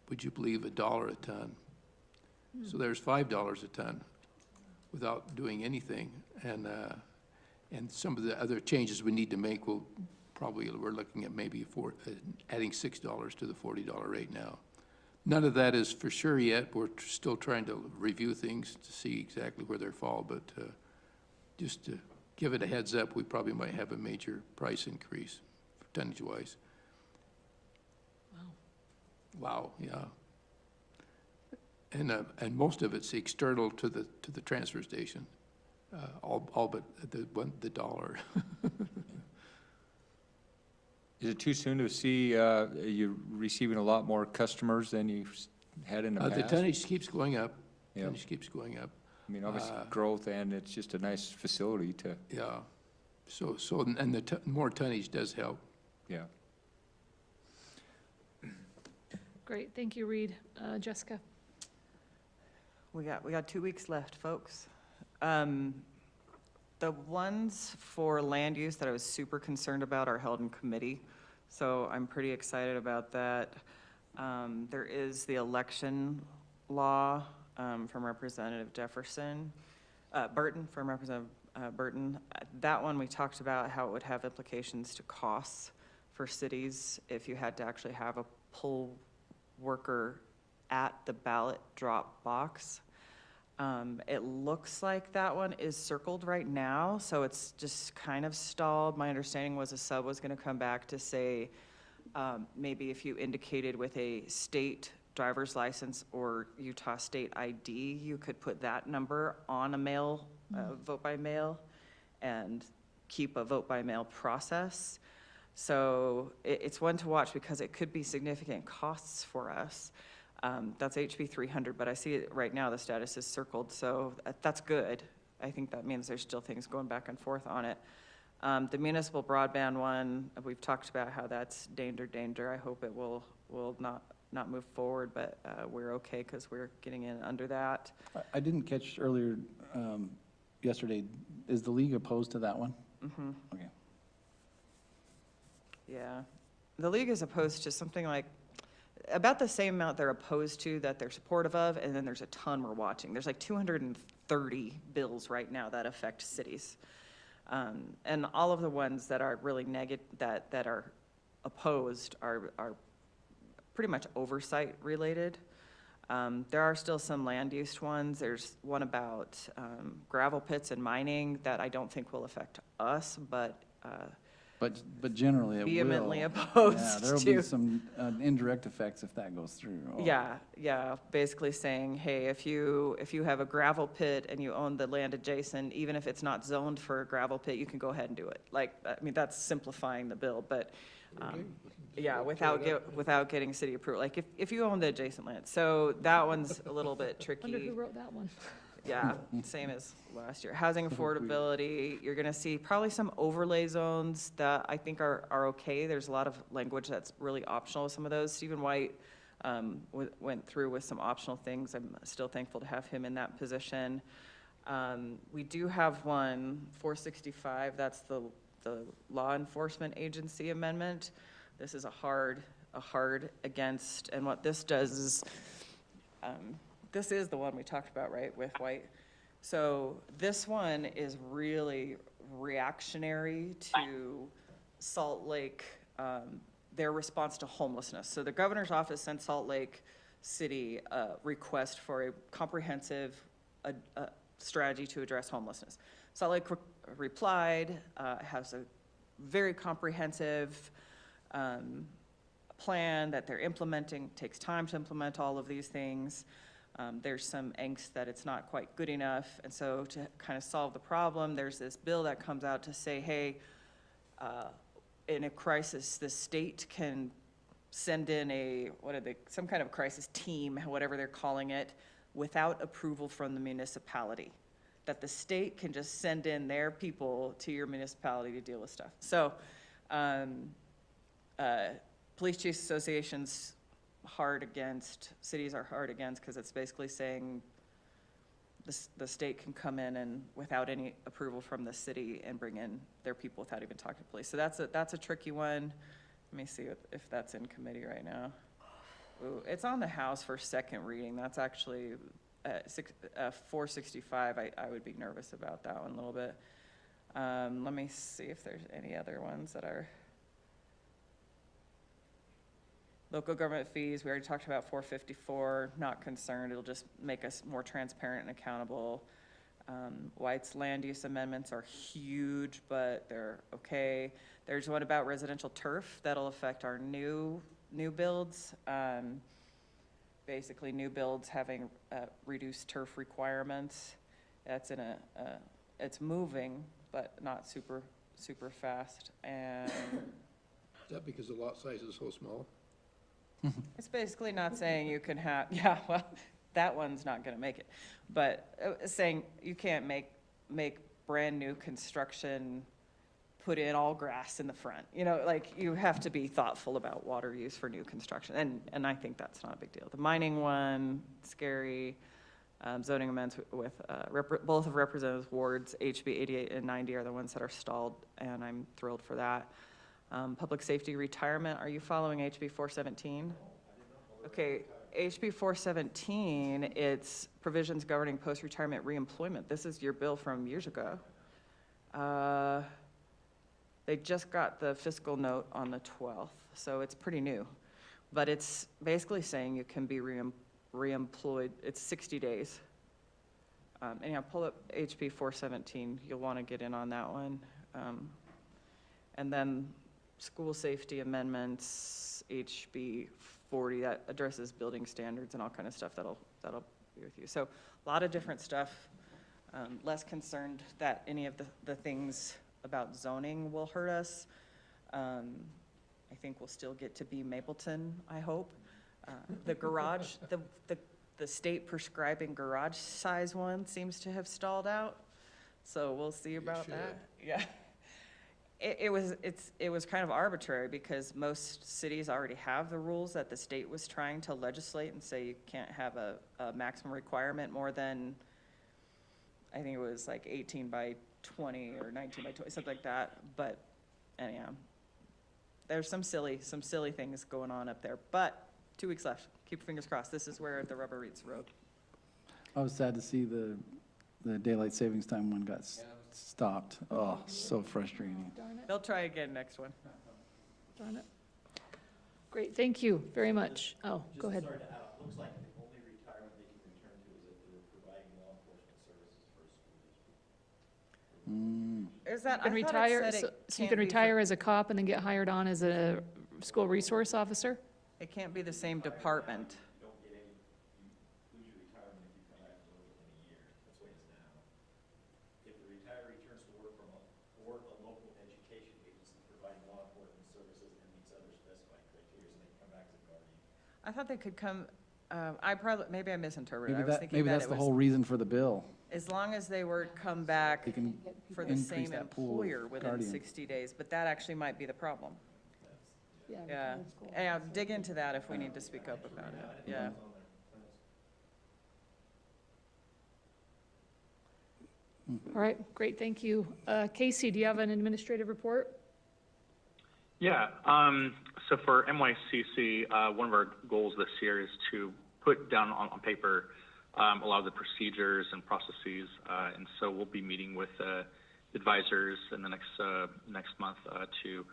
would you believe, $1 a ton. So there's $5 a ton without doing anything. And some of the other changes we need to make will probably, we're looking at maybe adding $6 to the $40 rate now. None of that is for sure yet. We're still trying to review things to see exactly where they fall, but just to give it a heads up, we probably might have a major price increase tonnage-wise. Wow, yeah. And most of it's external to the transfer station, all but the dollar. Is it too soon to see you receiving a lot more customers than you had in the past? The tonnage keeps going up. Yeah. Tonnage keeps going up. I mean, obviously growth, and it's just a nice facility to, Yeah. So and the more tonnage does help. yeah. Great, thank you, Reed. Jessica? We got 2 weeks left, folks. The ones for land use that I was super concerned about are held in committee, so I'm pretty excited about that. There is the election law from Representative Burton, from Representative Burton. That one, we talked about how it would have implications to costs for cities if you had to actually have a poll worker at the ballot drop box. It looks like that one is circled right now, so it's just kind of stalled. My understanding was a sub was gonna come back to say, maybe if you indicated with a state driver's license or Utah state ID, you could put that number on a mail, vote by mail, and keep a vote by mail process. So it's one to watch because it could be significant costs for us. That's HB 300, but I see it right now, the status is circled, so that's good. I think that means there's still things going back and forth on it. The municipal broadband one, we've talked about how that's danger. I hope it will not move forward, but we're okay because we're getting in under that. I didn't catch earlier, yesterday, is the league opposed to that one? Mm-hmm. Okay. Yeah. The league is opposed to something like about the same amount they're opposed to that they're supportive of, and then there's a ton we're watching. There's like 230 bills right now that affect cities. And all of the ones that are really that are opposed are pretty much oversight related. There are still some land use ones. There's one about gravel pits and mining that I don't think will affect us, but generally it will. vehemently opposed Yeah, there'll to. be some indirect effects if that goes through. Oh. Yeah, basically saying, hey, if you have a gravel pit and you own the land adjacent, even if it's not zoned for a gravel pit, you can go ahead and do it. Like, I mean, that's simplifying the bill, but, yeah, without getting city approval, like, if you own the adjacent land. So that one's a little bit tricky. Wonder who wrote that one? Yeah, same as last year. Housing affordability, you're gonna see probably some overlay zones that I think are okay. There's a lot of language that's really optional with some of those. Stephen White went through with some optional things. I'm still thankful to have him in that position. We do have one, 465, that's the law enforcement agency amendment. This is a hard against, and what this does is, this is the one we talked about, right, with White. So this one is really reactionary to Salt Lake their response to homelessness. So the governor's office sent Salt Lake City a request for a comprehensive strategy to address homelessness. Salt Lake replied, has a very comprehensive plan that they're implementing. Takes time to implement all of these things. There's some angst that it's not quite good enough. And so to kind of solve the problem, there's this bill that comes out to say, hey, in a crisis, the state can send in some kind of crisis team, whatever they're calling it, without approval from the municipality. That the state can just send in their people to your municipality to deal with stuff. So, Police Chiefs Association's hard against, cities are hard against, because it's basically saying the state can come in and without any approval from the city and bring in their people without even talking to police. So that's a tricky one. Let me see if that's in committee right now. Ooh, it's on the House for second reading. That's actually 465. I would be nervous about that one a little bit. Let me see if there's any other ones that are. Local government fees, we already talked about 454, not concerned. It'll just make us more transparent and accountable. White's land use amendments are huge, but they're okay. There's one about residential turf that'll affect our new builds. Basically, new builds having reduced turf requirements. That's it's moving, but not super fast. And Is that because the lot size is so small? it's basically not saying you can have, yeah, well, that one's not gonna make it. But saying you can't make brand new construction, put in all grass in the front. You know, like, you have to be thoughtful about water use for new construction. And I think that's not a big deal. The mining one, scary. Zoning amendments with both of Representative Ward's HB 88 and 90 are the ones that are stalled, and I'm thrilled for that. Public safety retirement, are you following HB 417? Okay, HB 417, it's provisions governing post-retirement reemployment. This is your bill from years ago. They just got the fiscal note on the 12th, so it's pretty new. But it's basically saying you can be reemployed, it's 60 days. Anyhow, pull up HB 417, you'll want to get in on that one. And then school safety amendments, HB 40, that addresses building standards and all kind of stuff that'll be with you. So a lot of different stuff. Less concerned that any of the things about zoning will hurt us. I think we'll still get to be Mapleton, I hope. The garage, the state prescribing garage size one seems to have stalled out. So we'll see about that. Yeah. It was kind of arbitrary because most cities already have the rules that the state was trying to legislate and say you can't have a maximum requirement more than, I think it was like 18 by 20 or 19 by 20, something like that. But anyhow, there's some silly things going on up there. But 2 weeks left. Keep your fingers crossed. This is where the rubber meets the road. I was sad to see the daylight savings time one got stopped. Oh, so frustrating. Darn it, They'll try again next one. darn it. Great, thank you very much. Oh, go ahead. Sorry to add on, looks like the only retirement they can return to is if they're providing law enforcement services for a school district. Is that, You can retire, so you can retire as a cop and then get hired on as a school resource officer? It can't be the same department. You don't get any, you lose your retirement if you come back to work within a year. That's the way it is now. If the retiree returns to work for a local education agency providing law enforcement services and meets other specified criteria, so they can come back to the guardian. I thought they could come, maybe I misinterpreted. I Maybe was thinking maybe that that's it the whole was, reason for the bill. as long as they were come back They can for the increase same that pool of employer within guardian. 60 days, but that actually might be the problem. Yeah, retired school yeah, dig into that if we need to speak up about it, yeah. All right, great, thank you. Casey, do you have an administrative report? Yeah, so for NYCC, one of our goals this year is to put down on paper a lot of the procedures and processes. And so we'll be meeting with the advisors in the next month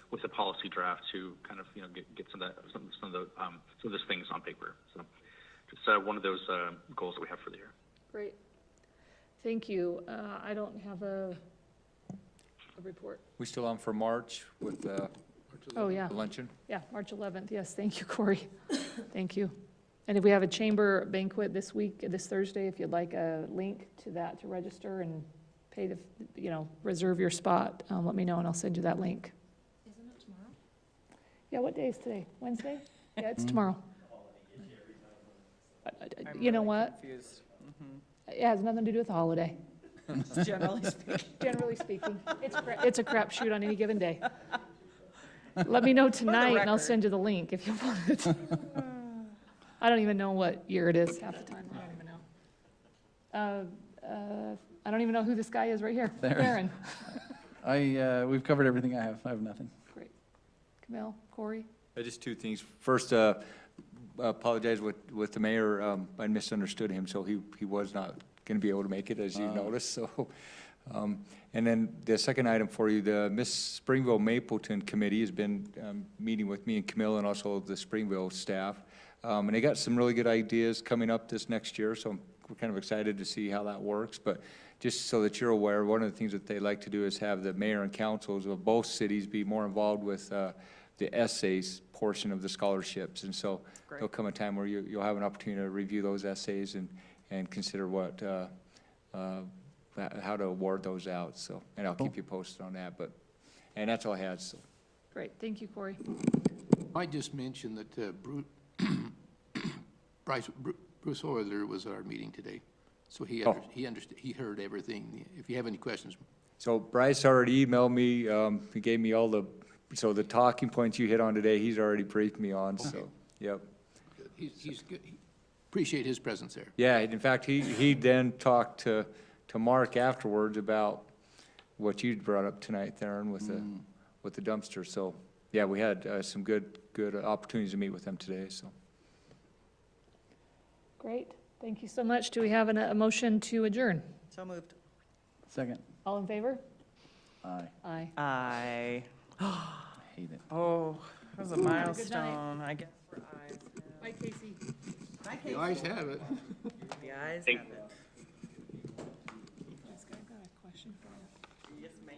with a policy draft to kind of get some of those things on paper. So just one of those goals that we have for the year. Great. Thank you. I don't have a report. We still on for March with the Oh, yeah. luncheon? Yeah, March 11th. Yes, thank you, Corey. Thank you. And if we have a chamber banquet this week, this Thursday, if you'd like a link to that to register and pay the, reserve your spot, let me know and I'll send you that link. Isn't it tomorrow? Yeah, what day is today? Wednesday? Yeah, it's tomorrow. You know what? Confused. It has nothing to do with the holiday. Generally speaking. Generally speaking, it's a crapshoot on any given day. Let me know tonight and I'll record. send you the link if you want it. I don't even know what year it is half the time. I don't even know. I don't even know who this guy is right here. There. Aaron. We've covered everything I have nothing. Great. Camille, Corey? Just two things. First, apologize with the mayor. I misunderstood him, so he was not going to be able to make it, as you noticed. So, and then the second item for you, the Miss Springville Mapleton Committee has been meeting with me and Camille and also the Springville staff. And they got some really good ideas coming up this next year, so we're kind of excited to see how that works. But just so that you're aware, one of the things that they like to do is have the mayor and councils of both cities be more involved with the essays portion of the scholarships. And so there'll come a time where you'll have an opportunity to review those essays and consider what how to award those out. So, and I'll keep you posted on that. And that's all I had. So. Great. Thank you, Corey. I just mentioned that Bruce Euler was at our meeting today, so he understood. He heard everything. If you have any questions. So Bryce already emailed me. He gave me all the talking points you hit on today. He's already briefed me on. Okay. So, yep. He's good. Appreciate his presence there. Yeah. In fact, he then talked to Mark afterwards about what you brought up tonight, Theron, with the dumpster. So yeah, we had some good opportunities to meet with them today. So. Great. Thank you so much. Do we have a motion to adjourn? So moved. Second. All in favor? Aye. Aye. I Hate it. Oh, that was a Good night. milestone, I guess, for eyes. Bye, Casey. Bye, Casey. The ayes have it. The eyes Thank have it. I've got a question for you. Yes, ma'am.